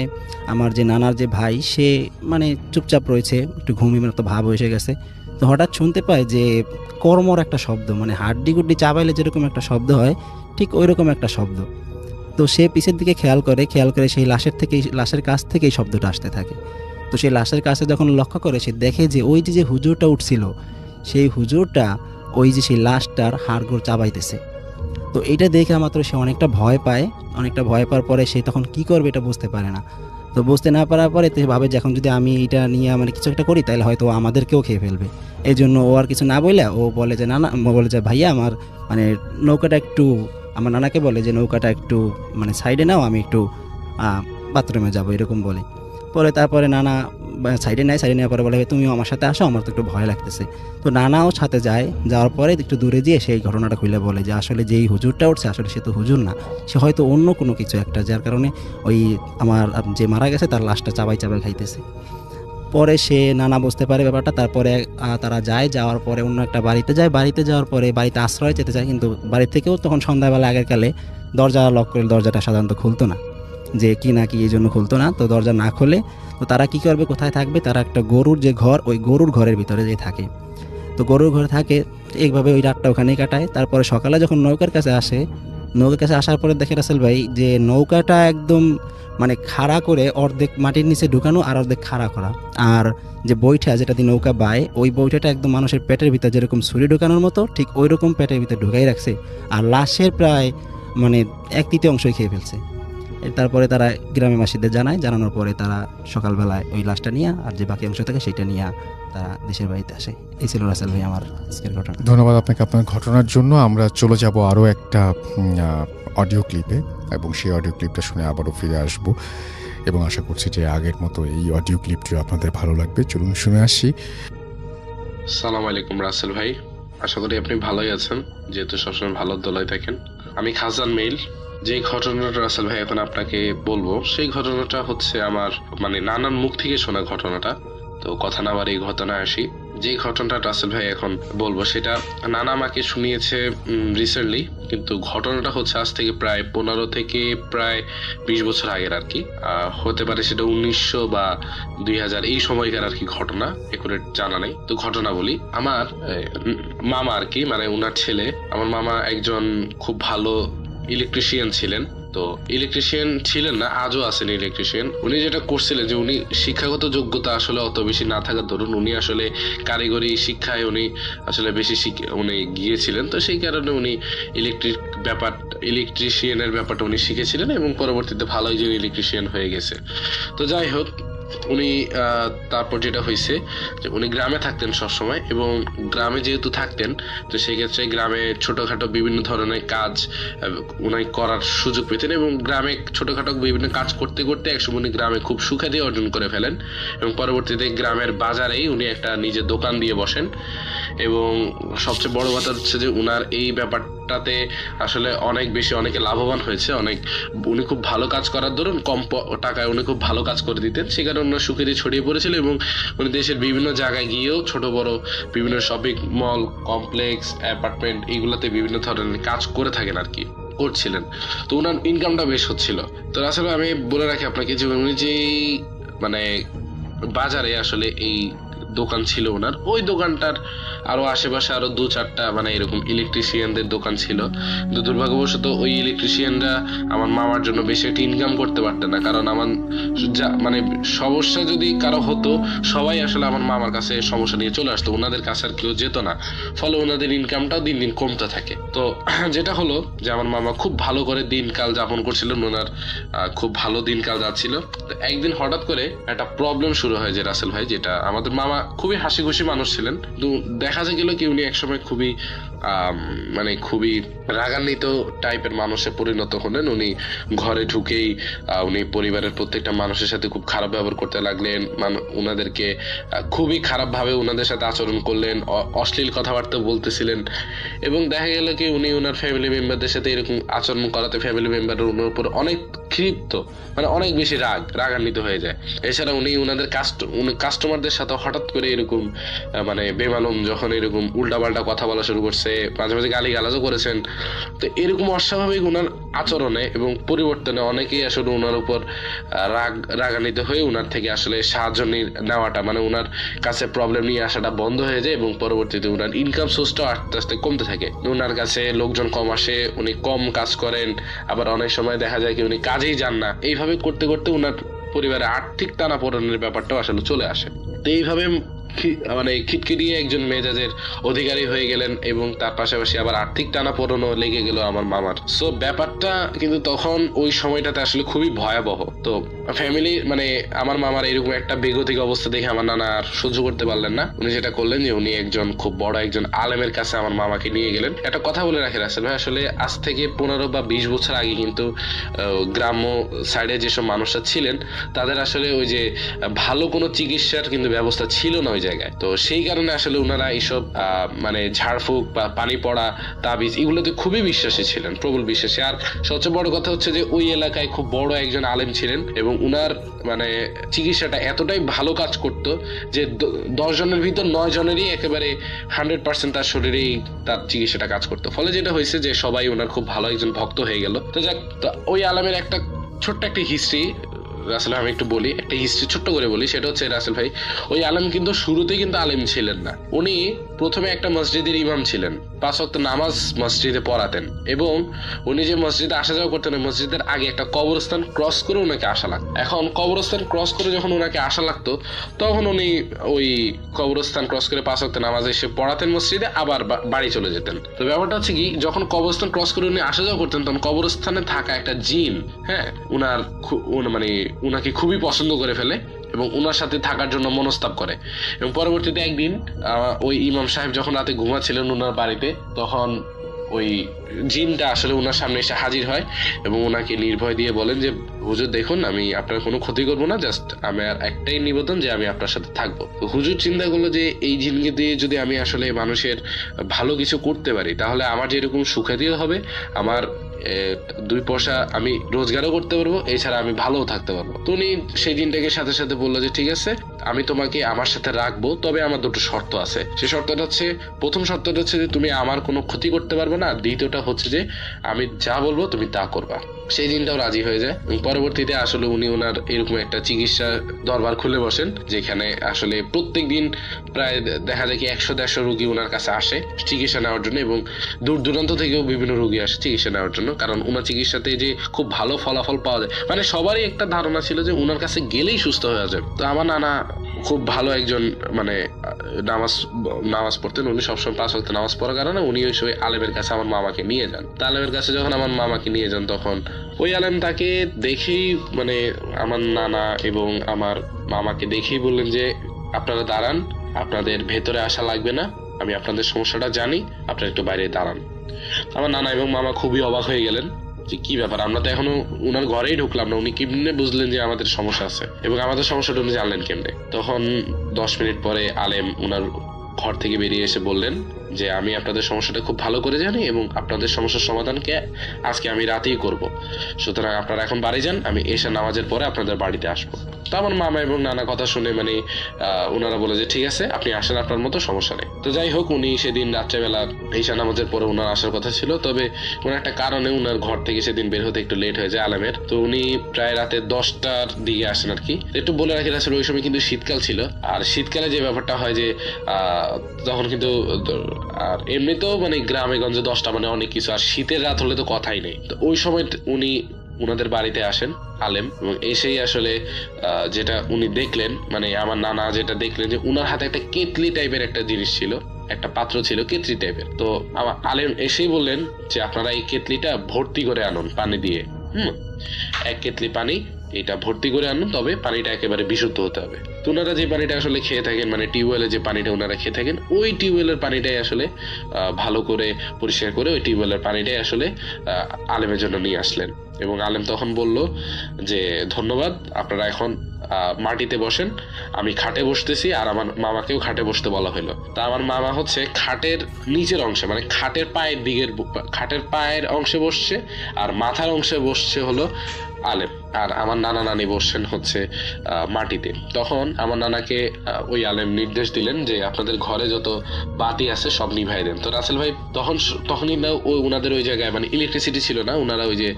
[SPEAKER 7] আমার যে নানার যে ভাই সে মানে চুপচাপ রয়েছে, একটু ঘুমিয়ে মতো ভাব এসে গেছে। তো হঠাৎ শুনতে পায় যে কর্মর একটা শব্দ, মানে হাড্ডি গুড্ডি চাবাইলে যেরকম একটা শব্দ হয় ঠিক ওই রকম একটা শব্দ। তো সে পিছের দিকে খেয়াল করে সেই লাশের কাছ থেকে এই শব্দটা আসতে থাকে। তো সেই লাশের কাছে যখন লক্ষ্য করে সে দেখে যে ওই যে হুজুরটা উঠছিল সেই হুজুরটা ওই যে সেই লাশটার হাড়গোড় চাবাইতেছে। তো এটা দেখে মাত্র সে অনেকটা ভয় পায়। অনেকটা ভয় পাওয়ার পরে সে তখন কি করবে এটা বুঝতে পারে না। তো বুঝতে না পারার পরে সে ভাবে যে এখন যদি আমি এটা নিয়ে মানে কিছু একটা করি তাহলে হয়তো আমাদেরকেও খেয়ে ফেলবে। এই জন্য ও আর কিছু না বলে ও বলে যে বলে যে ভাইয়া আমার মানে নৌকাটা একটু, আমার নানাকে বলে যে নৌকাটা একটু মানে সাইডে নাও, আমি একটু বাথরুমে যাবো এরকম বলে। পরে তারপরে নানা সাইডে নেওয়ার পরে বলে তুমিও আমার সাথে আসো, আমার তো একটু ভয় লাগতেছে। তো নানাও সাথে যায়, যাওয়ার পরে একটু দূরে গিয়ে সেই ঘটনাটা খুলে বলে যে আসলে যেই হুজুরটা উঠছে আসলে সে তো হুজুর না, সে হয়তো অন্য কোনো কিছু একটা, যার কারণে ওই আমার যে মারা গেছে তার লাশটা চাবাই খাইতেছে। পরে সে নানা বুঝতে পারে ব্যাপারটা। তারপরে তারা যাওয়ার পরে অন্য একটা বাড়িতে যাওয়ার পরে বাড়িতে আশ্রয় যেতে চায়, কিন্তু বাড়ি থেকেও তখন সন্ধ্যাবেলা আগেরকালে দরজা লক করে দরজাটা সাধারণত খুলতো না, যে কি না কি এই জন্য খুলতো না। তো দরজা না খুলে তো তারা কি করবে, কোথায় থাকবে, তারা একটা গরুর যে ঘর ওই গরুর ঘরের ভিতরে যে থাকে, তো গরুর ঘরে থাকে এইভাবে ওই রাতটা ওখানেই কাটায়। তারপরে সকালে যখন নৌকার কাছে আসার পরে দেখে রাসেল ভাই যে নৌকাটা একদম মানে খাড়া করে অর্ধেক মাটির নিচে ঢুকানো আর অর্ধেক খাড়া করা, আর যে বৈঠা যেটা দিয়ে নৌকা বায় ওই বৈঠাটা একদম মানুষের পেটের ভিতরে যেরকম ছুরি ঢুকানোর মতো ঠিক ওই রকম পেটের ভিতরে ঢুকাই রাখছে, আর লাশের প্রায় মানে 1/3 অংশই খেয়ে ফেলছে। তারপরে তারা গ্রামে মাসিদের জানানোর পরে তারা সকালবেলায় ওই লাশটা নিয়ে আর যে বাকি অংশ থাকে সেটা নিয়ে তারা দেশের বাড়িতে আসে। এই ছিল রাসেল ভাই আমার আজকের ঘটনা।
[SPEAKER 1] ধন্যবাদ আপনাকে আপনার ঘটনার জন্য। আমরা চলে যাব আরও একটা অডিও ক্লিপে, এবং সেই অডিও ক্লিপটা শুনে আবারও ফিরে আসব, এবং আশা করছি যে আগের মতো এই অডিও ক্লিপটিও আপনাদের ভালো লাগবে। চলুন শুনে আসি।
[SPEAKER 5] সালাম আলাইকুম রাসেল ভাই, আশা করি আপনি ভালোই আছেন, যেহেতু সবসময় ভালো দোলায় থাকেন। আমি খাজান মেইল। যে ঘটনাটা রাসেল ভাই এখন আপনাকে বলবো সেই ঘটনাটা হচ্ছে আমার মানে নানার মুখ থেকে শোনা ঘটনাটা। তো কথা না বাড়ি ঘটনায় আসি। যে ঘটনাটা রাসেল ভাই এখন বলবো সেটা নানা আমাকে শুনিয়েছে রিসেন্টলি, কিন্তু ঘটনাটা হচ্ছে আজ থেকে প্রায় 15 থেকে প্রায় 20 বছর আগের আর কি। হতে পারে সেটা 1900 বা 2000 এই সময়কার আর কি ঘটনা, একুরেট জানা নেই। তো ঘটনা বলি, আমার মামা আর কি মানে উনার ছেলে, আমার মামা একজন খুব ভালো ইলেকট্রিশিয়ান ছিলেন। তো ইলেকট্রিশিয়ান ছিলেন না, আজও আছেন ইলেকট্রিশিয়ান। উনি যেটা করছিলেন যে উনি শিক্ষাগত যোগ্যতা আসলে অত বেশি না থাকার দরুন উনি আসলে কারিগরি শিক্ষায় উনি আসলে বেশি উনি গিয়েছিলেন। তো সেই কারণে উনি ইলেকট্রিশিয়ানের ব্যাপারটা উনি শিখেছিলেন এবং পরবর্তীতে ভালো একজন ইলেকট্রিশিয়ান হয়ে গেছে। তো যাই হোক, উনি তারপর যেটা হয়েছে যে উনি গ্রামে থাকতেন সবসময়, এবং গ্রামে যেহেতু থাকতেন তো সেক্ষেত্রে গ্রামে ছোটোখাটো বিভিন্ন ধরনের কাজ উনি করার সুযোগ পেতেন, এবং গ্রামে ছোটোখাটো বিভিন্ন কাজ করতে করতে একসময় উনি গ্রামে খুব সুখ্যাতি অর্জন করে ফেলেন, এবং পরবর্তীতে গ্রামের বাজারেই উনি একটা নিজের দোকান দিয়ে বসেন। এবং সবচেয়ে বড় কথা হচ্ছে যে উনার এই ব্যাপারটাতে আসলে অনেকে লাভবান হয়েছে। উনি খুব ভালো কাজ করার দরুন কম টাকায় উনি খুব ভালো কাজ করে দিতেন, সে কারণে ওনার সুখ্যাতি ছড়িয়ে পড়েছিল, এবং উনি দেশের বিভিন্ন জায়গায় গিয়েও ছোট বড় বিভিন্ন শপিং মল, কমপ্লেক্স, অ্যাপার্টমেন্ট এইগুলোতে বিভিন্ন ধরনের কাজ করে থাকেন আর কি, করছিলেন। তো ওনার ইনকামটা বেশ হচ্ছিল। তো আসলে আমি বলে রাখি আপনাকে যে উনি যে মানে বাজারে আসলে এই দোকান ছিল ওনার, ওই দোকানটার আরো আশেপাশে আরো 2-4টা মানে এরকম ইলেকট্রিশিয়ানদের দোকান ছিল। কিন্তু দুর্ভাগ্যবশত ওই ইলেকট্রিশিয়ানরা আমার মামার জন্য বেশি একটা ইনকাম করতে পারতেন না, কারণ আমার মানে সমস্যা যদি কারো হতো সবাই আসলে আমার মামার কাছে সমস্যা নিয়ে চলে আসতো, ওনাদের কাছে আর কেউ যেত না, ফলে ওনাদের ইনকামটাও দিন দিন কমতে থাকে। তো যেটা হলো যে আমার মামা খুব ভালো করে দিনকাল যাপন করছিলেন, ওনার খুব ভালো দিনকাল যাচ্ছিল। তো একদিন হঠাৎ করে একটা প্রবলেম শুরু হয় যে রাসেল ভাই, যেটা আমাদের মামা খুবই হাসি খুশি মানুষ ছিলেন, তো দেখা যায় গেল কি উনি একসময় খুবই মানে খুবই রাগান্বিত টাইপের মানুষে পরিণত হলেন। উনি ঘরে ঢুকেই উনি পরিবারের প্রত্যেকটা মানুষের সাথে খুব খারাপ ব্যবহার করতে লাগলেন, ওনাদেরকে খুবই খারাপ ভাবে ওনাদের সাথে আচরণ করলেন, অশ্লীল কথাবার্তা বলতেছিলেন, এবং দেখা গেল কি উনি ওনার ফ্যামিলি মেম্বারদের সাথে এরকম আচরণ করাতে ফ্যামিলি মেম্বার ওনার উপর অনেক ক্ষিপ্ত, মানে অনেক বেশি রাগান্বিত হয়ে যায়। এছাড়া উনি ওনাদের কাস্টমারদের সাথে হঠাৎ করে এরকম মানে বেমালুম যখন এরকম উল্টাপাল্টা কথা বলা শুরু করছে, মাঝে মাঝে গালি গালাজও করেছেন। তো এরকম অস্বাভাবিক ওনার আচরণে এবং পরিবর্তনে অনেকেই আসলে ওনার উপর রাগান্বিত হয়ে ওনার থেকে আসলে সাহায্য নেওয়াটা, মানে ওনার কাছে প্রবলেম নিয়ে আসাটা বন্ধ হয়ে যায়, এবং পরবর্তীতে ওনার ইনকাম সোর্সটাও আস্তে আস্তে কমতে থাকে। ওনার কাছে লোকজন কম আসে, উনি কম কাজ করেন, আবার অনেক সময় দেখা যায় কি উনি কাজেই যান না। এইভাবে করতে করতে ওনার পরিবারে আর্থিক টানাপোড়েনের ব্যাপারটাও আসলে চলে আসে। তো এইভাবে মানে খিটখিটিয়ে একজন মেজাজের অধিকারী হয়ে গেলেন, এবং তার পাশাপাশি আবার আর্থিক টানাপোড়েনও লেগে গেল আমার মামার। সো ব্যাপারটা কিন্তু তখন ওই সময়টাতে আসলে খুবই ভয়াবহ। তো ফ্যামিলি মানে আমার মামার এরকম একটা বেগতিক অবস্থা দেখে আমার নানা আর সহ্য করতে পারলেন না। উনি যেটা করলেন যে উনি একজন খুব বড় একজন আলেমের কাছে আমার মামাকে নিয়ে গেলেন। একটা কথা বলে রাখি রাসেল ভাই, আসলে আজ থেকে 15 বা 20 বছর আগে কিন্তু গ্রাম্য সাইডে যেসব মানুষরা ছিলেন তাদের আসলে ওই যে ভালো কোনো চিকিৎসার কিন্তু ব্যবস্থা ছিল না ওই জায়গায়। তো সেই কারণে আসলে ওনারা এইসব মানে ঝাড়ফুঁক বা পানি পড়া তাবিজ এগুলোতে খুবই বিশ্বাসী ছিলেন, প্রবল বিশ্বাসী। আর সবচেয়ে বড় কথা হচ্ছে যে ওই এলাকায় খুব বড় একজন আলেম ছিলেন, এবং উনার মানে চিকিৎসাটা এতটাই ভালো কাজ করতো যে 10 জনের ভিতর 9 জনেরই একেবারে 100% তার শরীরেই তার চিকিৎসাটা কাজ করতো। ফলে যেটা হয়েছে যে সবাই ওনার খুব ভালো একজন ভক্ত হয়ে গেল। তো যাক, ওই আলেমের একটা ছোট্ট একটা হিস্ট্রি রাসেল ভাই আমি একটু বলি, একটা হিস্ট্রি ছোট্ট করে বলি। সেটা হচ্ছে রাসেল ভাই ওই আলেম কিন্তু শুরুতে কিন্তু আলেম ছিলেন না। উনি প্রথমে একটা মসজিদের ইমাম ছিলেন, 5 ওয়াক্ত নামাজ মসজিদে পড়াতেন, এবং উনি যে মসজিদে আসা যাওয়া করতেন মসজিদের আগে একটা কবরস্থান ক্রস করে ওনাকে আসা লাগতো। এখন কবরস্থান ক্রস করে যখন ওনাকে আসা লাগতো তখন উনি ওই কবরস্থান ক্রস করে 5 ওয়াক্ত নামাজ এসে পড়াতেন মসজিদে, আবার বাড়ি চলে যেতেন। তো ব্যাপারটা হচ্ছে কি, যখন কবরস্থান ক্রস করে উনি আসা যাওয়া করতেন তখন কবরস্থানে থাকা একটা জিন উনার মানে উনাকে খুবই পছন্দ করে ফেলে এবং উনার সাথে থাকার জন্য মনস্তাব করে। এবং পরবর্তীতে একদিন ওই ইমাম সাহেব যখন রাতে ঘুমাচ্ছিলেন উনার বাড়িতে, তখন ওই জিনটা আসলে উনার সামনে এসে হাজির হয় এবং ওনাকে নির্ভয় দিয়ে বলেন যে হুজুর দেখুন, আমি আপনার কোনো ক্ষতি করবো না, জাস্ট আমার একটাই নিবেদন যে আমি আপনার সাথে থাকবো। তো হুজুর চিন্তা করলো যে এই জিনকে দিয়ে যদি আমি আসলে মানুষের ভালো কিছু করতে পারি তাহলে আমার যেরকম সুখ্যাতিও হবে, আমার 2 পয়সা আমি রোজগারও করতে পারবো, এছাড়া আমি ভালোও থাকতে পারবো। তো উনি সেই দিনটাকে সাথে সাথে বললো যে ঠিক আছে, আমি তোমাকে আমার সাথে রাখবো, তবে আমার 2টো শর্ত আছে। সেই শর্তটা হচ্ছে, প্রথম শর্তটা হচ্ছে যে তুমি আমার কোনো ক্ষতি করতে পারবে না, দ্বিতীয়টা হচ্ছে যে আমি যা বলবো তুমি তা করবা। সেই দিনটাও রাজি হয়ে যায় এবং পরবর্তীতে আসলে উনি ওনার এরকম একটা চিকিৎসা দরবার খুলে বসেন, যেখানে আসলে প্রত্যেক দিন প্রায় দেখা যায় কি 100-150 রোগী ওনার কাছে আসে চিকিৎসা নেওয়ার জন্য, এবং দূর দূরান্ত থেকেও বিভিন্ন রোগী আসে চিকিৎসা নেওয়ার জন্য, কারণ ওনার চিকিৎসাতে যে খুব ভালো ফলাফল পাওয়া যায়। মানে সবারই একটা ধারণা ছিল যে ওনার কাছে গেলেই সুস্থ হয়ে যাবে। তো আমার নানা খুব ভালো একজন মানে নামাজ পড়তেন, উনি সবসময় 5 ওয়াক্ত নামাজ পড়ার কারণে উনি ওই সময় আলেমের কাছে আমার মামাকে নিয়ে যান। তা আলেমের কাছে যখন আমার মামাকে নিয়ে যান তখন ওই আলেম তাকে দেখেই মানে আমার নানা এবং আমার মামাকে দেখেই বললেন যে আপনারা দাঁড়ান, আপনাদের ভেতরে আসা লাগবে না, আমি আপনাদের সমস্যাটা জানি, আপনারা একটু বাইরে দাঁড়ান। আমার নানা এবং মামা খুবই অবাক হয়ে গেলেন যে কি ব্যাপার, আমরা তো এখনো উনার ঘরেই ঢুকলাম না, উনি কেমনে বুঝলেন যে আমাদের সমস্যা আছে এবং আমাদের সমস্যাটা উনি জানলেন কেমনে। তখন 10 মিনিট পরে আলেম উনার ঘর থেকে বেরিয়ে এসে বললেন যে আমি আপনাদের সমস্যাটা খুব ভালো করে জানি এবং আপনাদের সমস্যার সমাধানকে আজকে আমি রাতেই করব, সুতরাং আপনারা এখন বাড়ি যান, আমি এশা নামাজের পরে আপনাদের বাড়িতে আসবো। তো আমার মামা এবং নানা কথা শুনে মানে ওনারা বলে যে ঠিক আছে আপনি আসেন, আপনার মতো সমস্যা নেই। তো যাই হোক, উনি সেদিন রাত্রেবেলা ঈশা নামাজের পরে ওনার আসার কথা ছিল, তবে ওনার একটা কারণে ওনার ঘর থেকে সেদিন বের হতে একটু লেট হয়ে যায় আলেমের। তো উনি প্রায় রাতে 10টার দিকে আসেন আর কি। একটু বলে রাখি আসলে ওই সময় কিন্তু শীতকাল ছিল, আর শীতকালে যে ব্যাপারটা হয় যে তখন কিন্তু আর এমনিতেও মানে গ্রামে গঞ্জে 10টা মানে অনেক কিছু, আর শীতের রাত হলে তো কথাই নেই। তো ওই সময় উনি ওনাদের বাড়িতে আসেন আলেম, এবং এসেই আসলে যেটা উনি দেখলেন, মানে আমার নানা যেটা দেখলেন যে উনার হাতে একটা কেতলি টাইপের একটা জিনিস ছিল, একটা পাত্র ছিল কেতলি টাইপের। তো আমার আলেম এসেই বললেন যে আপনারা এই কেতলিটা ভর্তি করে আনুন পানি দিয়ে, 1 কেতলি পানি এটা ভর্তি করে আনুন, তবে পানিটা একেবারে বিশুদ্ধ হতে হবে। তো ওনারা যে পানিটা আসলে খেয়ে থাকেন, মানে টিউবওয়েলের যে পানিটা ওনারা খেয়ে থাকেন, ওই টিউবওয়েলের পানিটাই আসলে ভালো করে পরিষ্কার করে ওই টিউবওয়েলের পানিটাই আসলে আলেমের জন্য নিয়ে আসলেন। এবং আলেম তখন বলল যে ধন্যবাদ, আপনারা এখন মাটিতে বসেন, আমি খাটে বসতেছি, আর আমার মামাকেও খাটে বসতে বলা হলো। তা আমার মামা হচ্ছে খাটের নিচের অংশে, মানে খাটের পায়ের অংশে বসছে, আর মাথার অংশে বসছে হলো আলেম, আর আমার নানা নানি বসছেন হচ্ছে মাটিতে। তখন আমার নানাকে ওই আলেম নির্দেশ দিলেন যে আপনাদের ঘরে যত বাতি আছে সব নিভাই দেন। তো রাসেল ভাই তখনই না ওনাদের ওই জায়গায় মানে ইলেকট্রিসিটি ছিল না, ওনারা ওই যে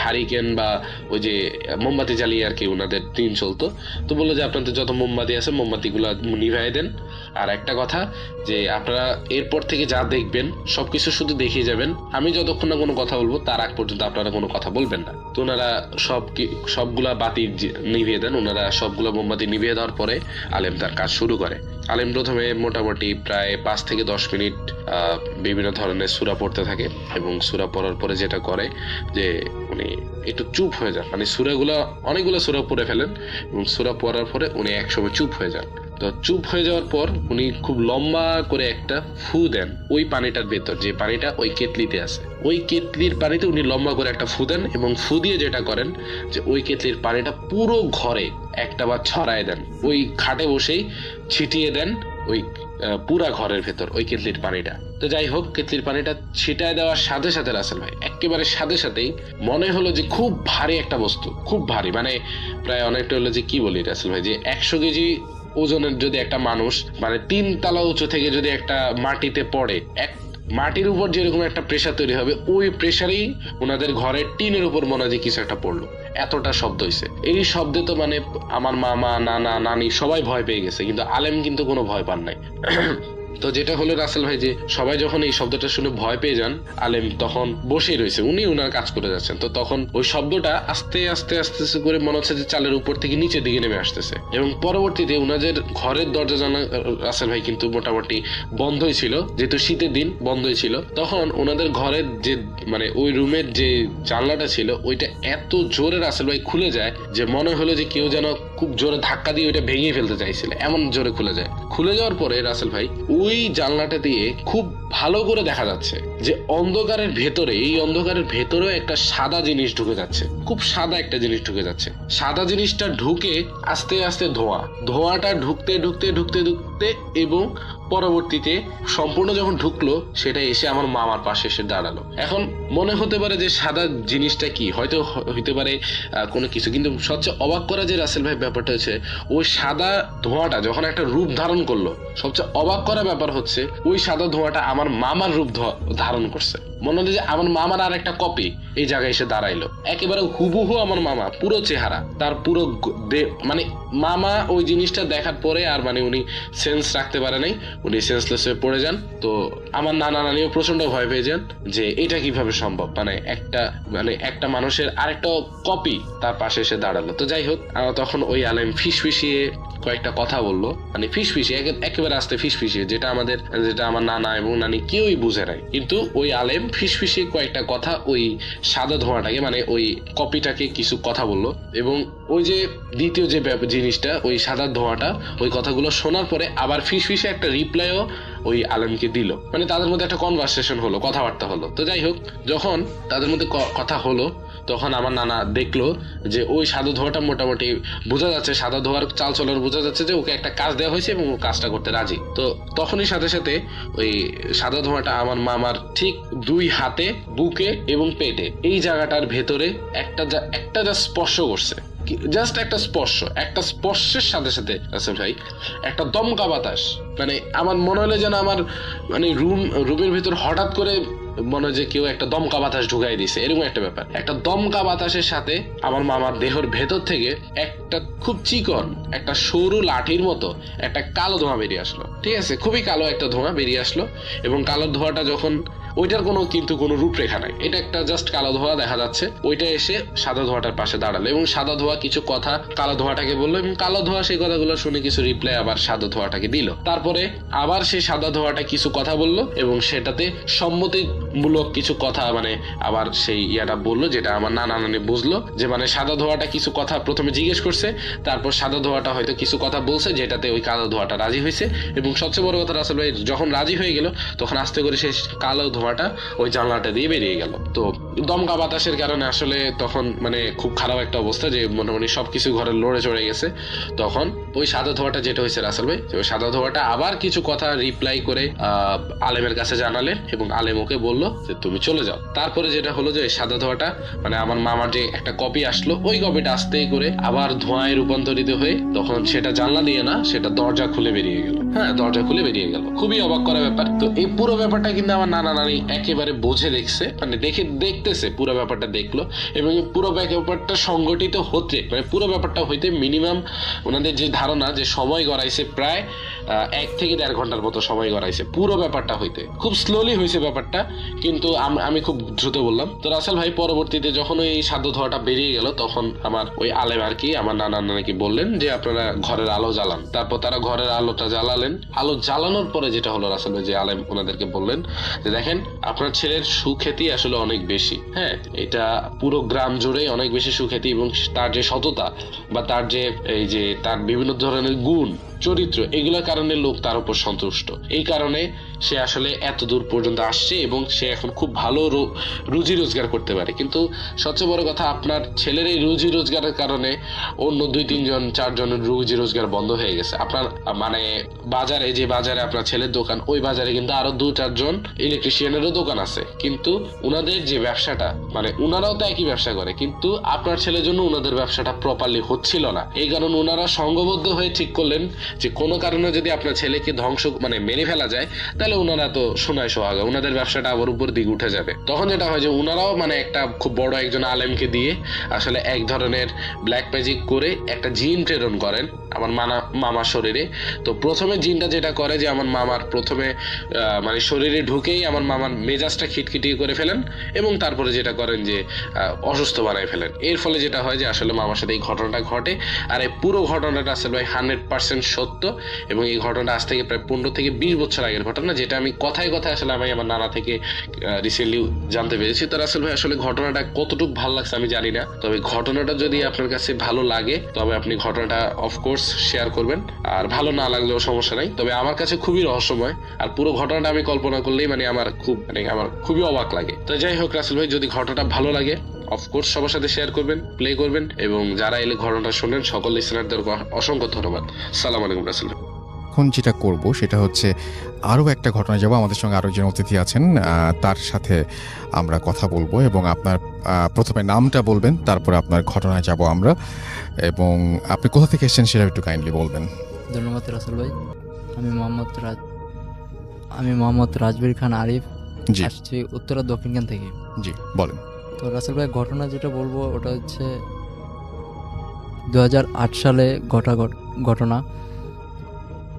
[SPEAKER 5] হারিকেন বা ওই যে মোমবাতি জ্বালিয়ে আর কি ওনাদের দিন চলতো। তো বললো যে আপনাদের যত মোমবাতি আছে মোমবাতিগুলো নিভাই দেন, আর একটা কথা যে আপনারা এরপর থেকে যা দেখবেন সবকিছু শুধু দেখিয়ে যাবেন, আমি যতক্ষণ না কোনো কথা বলবো তার আগ পর্যন্ত আপনারা কোনো কথা বলবেন না। তো ওনারা সবগুলা বাতি নিভিয়ে দেন। ওনারা সবগুলো মোমবাতি নিভিয়ে দেওয়ার পরে আলেম তার কাজ শুরু করে। আলেম প্রথমে মোটামুটি প্রায় 5 থেকে 10 মিনিট বিভিন্ন ধরনের সূরা পড়তে থাকে, এবং সূরা পড়ার পরে যেটা করে যে উনি একটু চুপ হয়ে যান, মানে অনেকগুলো সূরা পড়ে ফেলেন, এবং সূরা পড়ার পরে উনি একসময় চুপ হয়ে যান। তো চুপ হয়ে যাওয়ার পর উনি খুব লম্বা করে একটা ফু দেন ওই পানিটার ভেতর, যে পানিটা ওই কেতলিতে আছে, ওই কেতলির পানিতে উনি লম্বা করে একটা ফু দেন, এবং ফু দিয়ে যেটা করেন যে ওই কেতলির পানিটা পুরো ঘরে একটাবার ছড়ায় দেন, ওই খাটে বসেই ছিটিয়ে দেন ওই পুরা ঘরের ভেতর ওই কেতলির পানিটা। তো যাই হোক, কেতলির পানিটা ছিটায় দেওয়ার সাথে সাথে রাসেল ভাই একেবারে সাথে সাথেই মনে হলো যে খুব ভারী একটা বস্তু, খুব ভারী, মানে প্রায় অনেকটা হলো যে কি বলি রাসেল ভাই, যে 100 কেজি ওজনের যদি একটা মানুষ মানে 3 তলা উঁচু থেকে যদি একটা মাটিতে পড়ে, মাটির উপর যেরকম একটা প্রেসার তৈরি হবে, ওই প্রেসারেই ওনাদের ঘরের টিনের উপর মনে হয় যে কিছু একটা পড়লো, এতটা শব্দ হয়েছে। এই শব্দে তো মানে আমার মামা নানা নানি সবাই ভয় পেয়ে গেছে, কিন্তু আলেম কিন্তু কোনো ভয় পান নাই। তো যেটা হলো রাসেল ভাই, যে সবাই যখন এই শব্দটা শুনে ভয় পেয়ে যান, আলেম তখন বসেই রয়েছে, উনি ওনার কাজ করে যাচ্ছেন। তো তখন ওই শব্দটা আস্তে আস্তে আস্তে আস্তে করে মনে হচ্ছে যে চালের উপর থেকে নিচের দিকে নেমে আসতেছে, এবং পরবর্তীতে ওনাদের ঘরের দরজা জানা রাসেল ভাই কিন্তু মোটামুটি বন্ধই ছিল, যেহেতু শীতের দিন বন্ধই ছিল। তখন ওনাদের ঘরের যে মানে ওই রুমের যে জানলাটা ছিল ওইটা এত জোরে রাসেল ভাই খুলে যায় যে মনে হলো যে কেউ যেন খুব জোরে ধাক্কা দিয়ে ওইটা ভেঙে ফেলতে চাইছিল, এমন জোরে খুলে যায়। খুলে যাওয়ার পরে রাসেল ভাই ওই জানলাটা দিয়ে খুব ভালো করে দেখা যাচ্ছে যে অন্ধকারের ভেতরে, এই অন্ধকারের ভেতরেও একটা সাদা জিনিস ঢুকে যাচ্ছে, খুব সাদা একটা জিনিস ঢুকে যাচ্ছে। সাদা জিনিসটা ঢুকে আস্তে আস্তে ধোঁয়াটা ঢুকতে ঢুকতে ঢুকতে ঢুকতে এবং পরবর্তীতে সম্পূর্ণ যখন ঢুকলো সেটা এসে আমার মামার পাশে এসে দাঁড়ালো। এখন মনে হতে পারে যে সাদা জিনিসটা কি, হয়তো হইতে পারে কোনো কিছু, কিন্তু সবচেয়ে অবাক করা যে রাসেল ভাই ব্যাপারটা হচ্ছে ওই সাদা ধোঁয়াটা যখন একটা রূপ ধারণ করলো, সবচেয়ে অবাক করা ব্যাপার হচ্ছে ওই সাদা ধোঁয়াটা আমার মামার রূপ ধারণ করছে। মনে হচ্ছে যে আমার মামার আর একটা কপি এই জায়গায় এসে দাঁড়াইলো, একেবারে হুবহু আমার মামা, পুরো চেহারা তার, পুরো মানে মামা ওই জিনিসটা দেখার পরে আর মানে উনি সেন্স রাখতে পারে নাই, উনি সেন্সলেস হয়ে পড়ে যান। তো আমার নানা নানিও প্রচন্ড ভয় পেয়ে যান যে এটা কিভাবে সম্ভব, মানে একটা মানুষের আরেকটা কপি তার পাশে এসে দাঁড়ালো। তো যাই হোক, তখন ওই আলেম ফিসফিসিয়ে কয়েকটা কথা বললো, মানে ফিসফিসিয়ে একেবারে আস্তে ফিসফিসিয়ে, যেটা আমার নানা এবং নানি কেউই বুঝে নাই, কিন্তু ওই আলেম ফিসফিসিয়ে কয়েকটা কথা ওই সাদা ধোঁয়াটাকে মানে ওই কপিটাকে কিছু কথা বললো, এবং ওই যে দ্বিতীয় যে জিনিসটা ওই সাদা ধোঁয়াটা ওই কথাগুলো শোনার পরে আবার ফিসফিসে একটা রিপ্লাইও ওই আলেমকে দিল, মানে তাদের মধ্যে একটা কনভারসেশন হলো, কথাবার্তা হলো। তো যাই হোক, যখন তাদের মধ্যে কথা হলো
[SPEAKER 8] তখন আমার নানা দেখলো যে ওই সাদা ধোয়াটা মোটামুটি বোঝা যাচ্ছে, সাদা ধোয়ার চাল চলন বোঝা যাচ্ছে যে ওকে একটা কাজ দেওয়া হয়েছে এবং ও কাজটা করতে রাজি। তো তখনই সাথে সাথে ওই সাদা ধোঁয়াটা আমার মামার ঠিক 2 হাতে, বুকে এবং পেটে এই জায়গাটার ভেতরে একটা যা স্পর্শ করছে, জাস্ট একটা স্পর্শের সাথে সাথে রাসেল ভাই একটা দমকা বাতাস, মানে আমার মনে হলো যেন আমার মানে রুমের ভিতর হঠাৎ করে মনে হয় যে কেউ একটা দমকা বাতাস ঢুকাই দিছে, এরকম একটা ব্যাপার। একটা দমকা বাতাসের সাথে আমার মামার দেহের ভেতর থেকে একটা খুব চিকন একটা সরু লাঠির মতো একটা কালো ধোঁয়া বেরিয়ে আসলো। ঠিক আছে, খুবই কালো একটা ধোঁয়া বেরিয়ে আসলো এবং কালো ধোঁয়াটা যখন, ওইটার কিন্তু কোনো রূপরেখা নাই, এটা একটা জাস্ট কালো ধোঁয়া দেখা যাচ্ছে, ওইটা এসে সাদা ধোঁয়াটার পাশে দাঁড়ালো এবং সাদা ধোঁয়া কিছু কথা কালো ধোঁয়াটাকে বললো এবং কালো ধোঁয়া সেই কথাগুলো শুনে কিছু রিপ্লাই আবার সাদা ধোঁয়াটাকে দিল। তারপরে আবার সেই সাদা ধোঁয়াটা কিছু কথা বললো এবং সেটাতে সম্মতিমূলক কিছু কথা মানে আবার সেই ইয়াটা বললো, যেটা আমার নানা নানি বুঝলো যে মানে সাদা ধোঁয়াটা কিছু কথা প্রথমে জিজ্ঞেস করছে, তারপর সাদা ধোঁয়াটা হয়তো কিছু কথা বলছে যেটাতে ওই কালো ধোঁয়াটা রাজি হয়েছে এবং সবচেয়ে বড় কথা রাসেল ভাই যখন রাজি হয়ে গেল তখন আস্তে করে সেই কালো ধোঁয়াটা ওই জানলাটা দিয়ে বেরিয়ে গেল। তো দমকা বাতাসের কারণে আসলে তখন মানে খুব খারাপ একটা অবস্থা, যে মোটামুটি সবকিছু ঘরে লড়ে চড়ে গেছে। তখন ওই সাদা ধোঁয়াটা যেটা হয়েছে রাসেল ভাই, ওই সাদা ধোঁয়াটা আবার কিছু কথা রিপ্লাই করে আলেমের কাছে জানালেন এবং আলেম ওকে বললো যে তুমি চলে যাও। তারপরে যেটা হলো যে সাদা ধোঁয়াটা মানে আমার মামার যে একটা কপি আসলো, ওই কপিটা আস্তেই করে আবার ধোঁয়ায় রূপান্তরিত হয়ে তখন সেটা জানলা দিয়ে না, সেটা দরজা খুলে বেরিয়ে গেল। হ্যাঁ, দরজা খুলে বেরিয়ে গেল, খুবই অবাক করা ব্যাপার। তো এই পুরো ব্যাপারটা কিন্তু আমার নানা নানি একেবারে বুঝে দেখছে, মানে দেখতেছে পুরো ব্যাপারটা দেখলো এবং পুরো ব্যাপারটা সংগঠিত হতে মানে পুরো ব্যাপারটা হইতে মিনিমাম ওনাদের যে ধারণা যে সময় গড়াইছে প্রায় 1 থেকে 1.5 ঘন্টার মতো সময় গড়াইছে পুরো ব্যাপারটা হইতে। খুব স্লোলি হয়েছে ব্যাপারটা, কিন্তু আমি খুব দ্রুত বললাম। তো রাসেল ভাই পরবর্তীতে যখন ওই সাদা ধোঁয়াটা বেরিয়ে গেল তখন আমার ওই আলেম আর কি আমার নানা নাকি বললেন যে আপনারা ঘরের আলো জ্বালান। তারপর তারা ঘরের আলোটা জ্বালালেন। আলো জ্বালানোর পরে যেটা হলো রাসেল ভাই, যে আলেম ওনাদেরকে বললেন যে দেখেন আপনার ছেলের সুখ্যাতি আসলে অনেক বেশি, হ্যাঁ এটা পুরো গ্রাম জুড়ে অনেক বেশি সুখ্যাতি এবং তার যে সততা বা তার যে এই যে তার বিভিন্ন ধরনের গুণ চরিত্র, এগুলোর কারণে লোক তার উপর সন্তুষ্ট। এই কারণে সে আসলে এত দূর পর্যন্ত আসছে এবং সে এখন খুব ভালো রুজি রোজগার করতে পারে। কিন্তু সবচেয়ে বড় কথা, আপনার ছেলের এই রুজি রোজগারের কারণে অন্য 2-3 জন 4 জনের রুজি রোজগার বন্ধ হয়ে গেছে। আপনার মানে বাজারে, যে বাজারে আপনার ছেলের দোকান, ওই বাজারে কিন্তু আরো 2-4 জন ইলেকট্রিশিয়ানেরও দোকান আছে, কিন্তু উনাদের যে ব্যবসাটা মানে উনারাও তো একই ব্যবসা করে, কিন্তু আপনার ছেলের জন্য উনাদের ব্যবসাটা প্রপারলি হচ্ছিল না। এই কারণে উনারা সংঘবদ্ধ হয়ে ঠিক করলেন যে কোনো কারণে যদি আপনার ছেলেকে ধ্বংস মানে মেরে ফেলা যায় তাহলে উনারা তো সোনায় সোহাগা, উনাদের ব্যবসাটা আবার উপর দিকে উঠে যাবে। তখন যেটা হয় যে উনারাও মানে একটা খুব বড় একজন আলেমকে দিয়ে আসলে এক ধরনের ব্ল্যাক ম্যাজিক করে একটা জিন প্রেরণ করেন আমার মামার শরীরে। তো প্রথমে জিনটা যেটা করে যে আমার মামার প্রথমে মানে শরীরে ঢুকেই আমার মামার মেজাজটা খিটখিটি করে ফেলেন এবং তারপরে যেটা করেন যে অসুস্থ বানায় ফেলেন। এর ফলে যেটা হয় যে আসলে মামার সাথে এই ঘটনাটা ঘটে। আর এই পুরো ঘটনাটা আসলে ভাই 100% সত্য এবং এই ঘটনাটা আজ থেকে প্রায় 15 থেকে 20 বছর আগের ঘটনা, যেটা আমি কথায় কথায় আসলে আমি আমার নানা থেকে রিসেন্টলি জানতে পেরেছি। তো রাসেল ভাই আসলে ঘটনাটা কতটুকু ভালো লাগছে আমি জানি না, তবে ঘটনাটা যদি আপনার কাছে ভালো লাগে তবে আপনি ঘটনাটা অফকোর্স শেয়ার করবেন, আর ভালো না লাগলেও সমস্যা নাই। তবে আমার কাছে খুবই রহস্যময়, আর পুরো ঘটনাটা আমি কল্পনা করলেই মানে আমার খুবই অবাক লাগে। তো যাই হোক রাসেল ভাই, যদি ঘটনাটা ভালো লাগে অফকোর্স সবার সাথে শেয়ার করবেন, প্লে করবেন এবং যারা এলে ঘটনাটা শুনেন সকল লিসেনারদের অসংখ্য ধন্যবাদ। সালাম আলাইকুম রাসেল ভাই।
[SPEAKER 1] এখন যেটা করব সেটা হচ্ছে আরও একটা ঘটনা যাব, আমাদের সঙ্গে আরও একজন অতিথি আছেন তার সাথে আমরা কথা বলবো এবং আপনার প্রথমে নামটা বলবেন, তারপরে আপনার ঘটনায় যাব আমরা, এবং আপনি কোথা থেকে এসেছেন সেটা একটু কাইন্ডলি বলবেন।
[SPEAKER 9] ধন্যবাদ রাসেল ভাই। আমি মোহাম্মদ রাজবীর খান আরিফ, আসছি উত্তরা দক্ষিণখান থেকে।
[SPEAKER 1] জি বলেন।
[SPEAKER 9] তো রাসেল ভাই ঘটনা যেটা বলবো ওটা হচ্ছে 2008 সালে ঘটনা।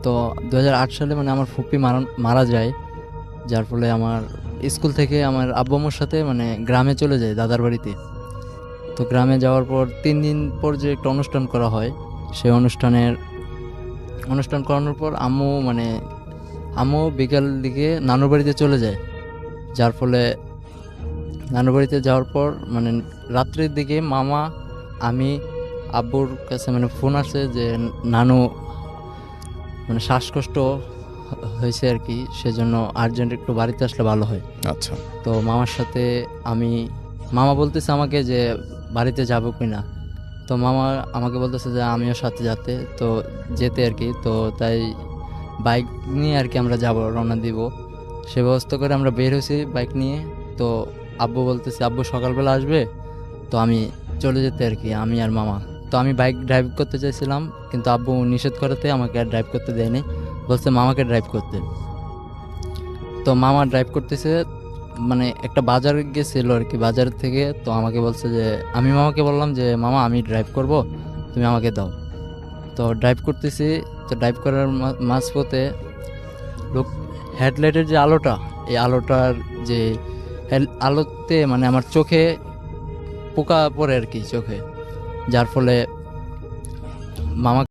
[SPEAKER 9] তো 2008 সালে মানে আমার ফুপি মারা যায়, যার ফলে আমার স্কুল থেকে আমার আব্বু আম্মুর সাথে মানে গ্রামে চলে যায় দাদার বাড়িতে। তো গ্রামে যাওয়ার পর 3 দিন পর যে একটা অনুষ্ঠান করা হয়, সেই অনুষ্ঠান করানোর পর আম্মু বিকাল দিকে নানুর বাড়িতে চলে যায়। যার ফলে নানুর বাড়িতে যাওয়ার পর মানে রাত্রের দিকে মামা, আমি, আব্বুর কাছে মানে ফোন আসে যে নানু মানে শ্বাসকষ্ট হয়েছে আর কি, সেজন্য আর্জেন্ট একটু বাড়িতে আসলে ভালো হয়।
[SPEAKER 1] আচ্ছা।
[SPEAKER 9] তো মামার সাথে আমি মামা বলতেছে আমাকে যে বাড়িতে যাবো কিনা, তো মামা আমাকে বলতেছে যে আমিও সাথে যেতে, তো যেতে আর কি। তো তাই বাইক নিয়ে আর কি আমরা যাব, রওনা দিব। সে ব্যবস্থা করে আমরা বের হয়েছি বাইক নিয়ে। তো আব্বু বলতেছে আব্বু সকালবেলা আসবে, তো আমি চলে যেতে আর কি, আমি আর মামা। তো আমি বাইক ড্রাইভ করতে চাইছিলাম, কিন্তু আব্বু নিষেধ করাতে আমাকে আর ড্রাইভ করতে দেয়নি, বলছে মামাকে ড্রাইভ করতে। তো মামা ড্রাইভ করতেছে, মানে একটা বাজার গেছিল আর কি, বাজার থেকে। তো আমাকে বলছে যে, আমি মামাকে বললাম যে মামা আমি ড্রাইভ করব, তুমি আমাকে দাও। তো ড্রাইভ করতেছি, তো ড্রাইভ করার মাঝপথে লোক হেডলাইটের যে আলোটা, এই আলোটার যে আলোতে মানে আমার চোখে পোকা পড়ে আর কি চোখে, যার ফলে মামা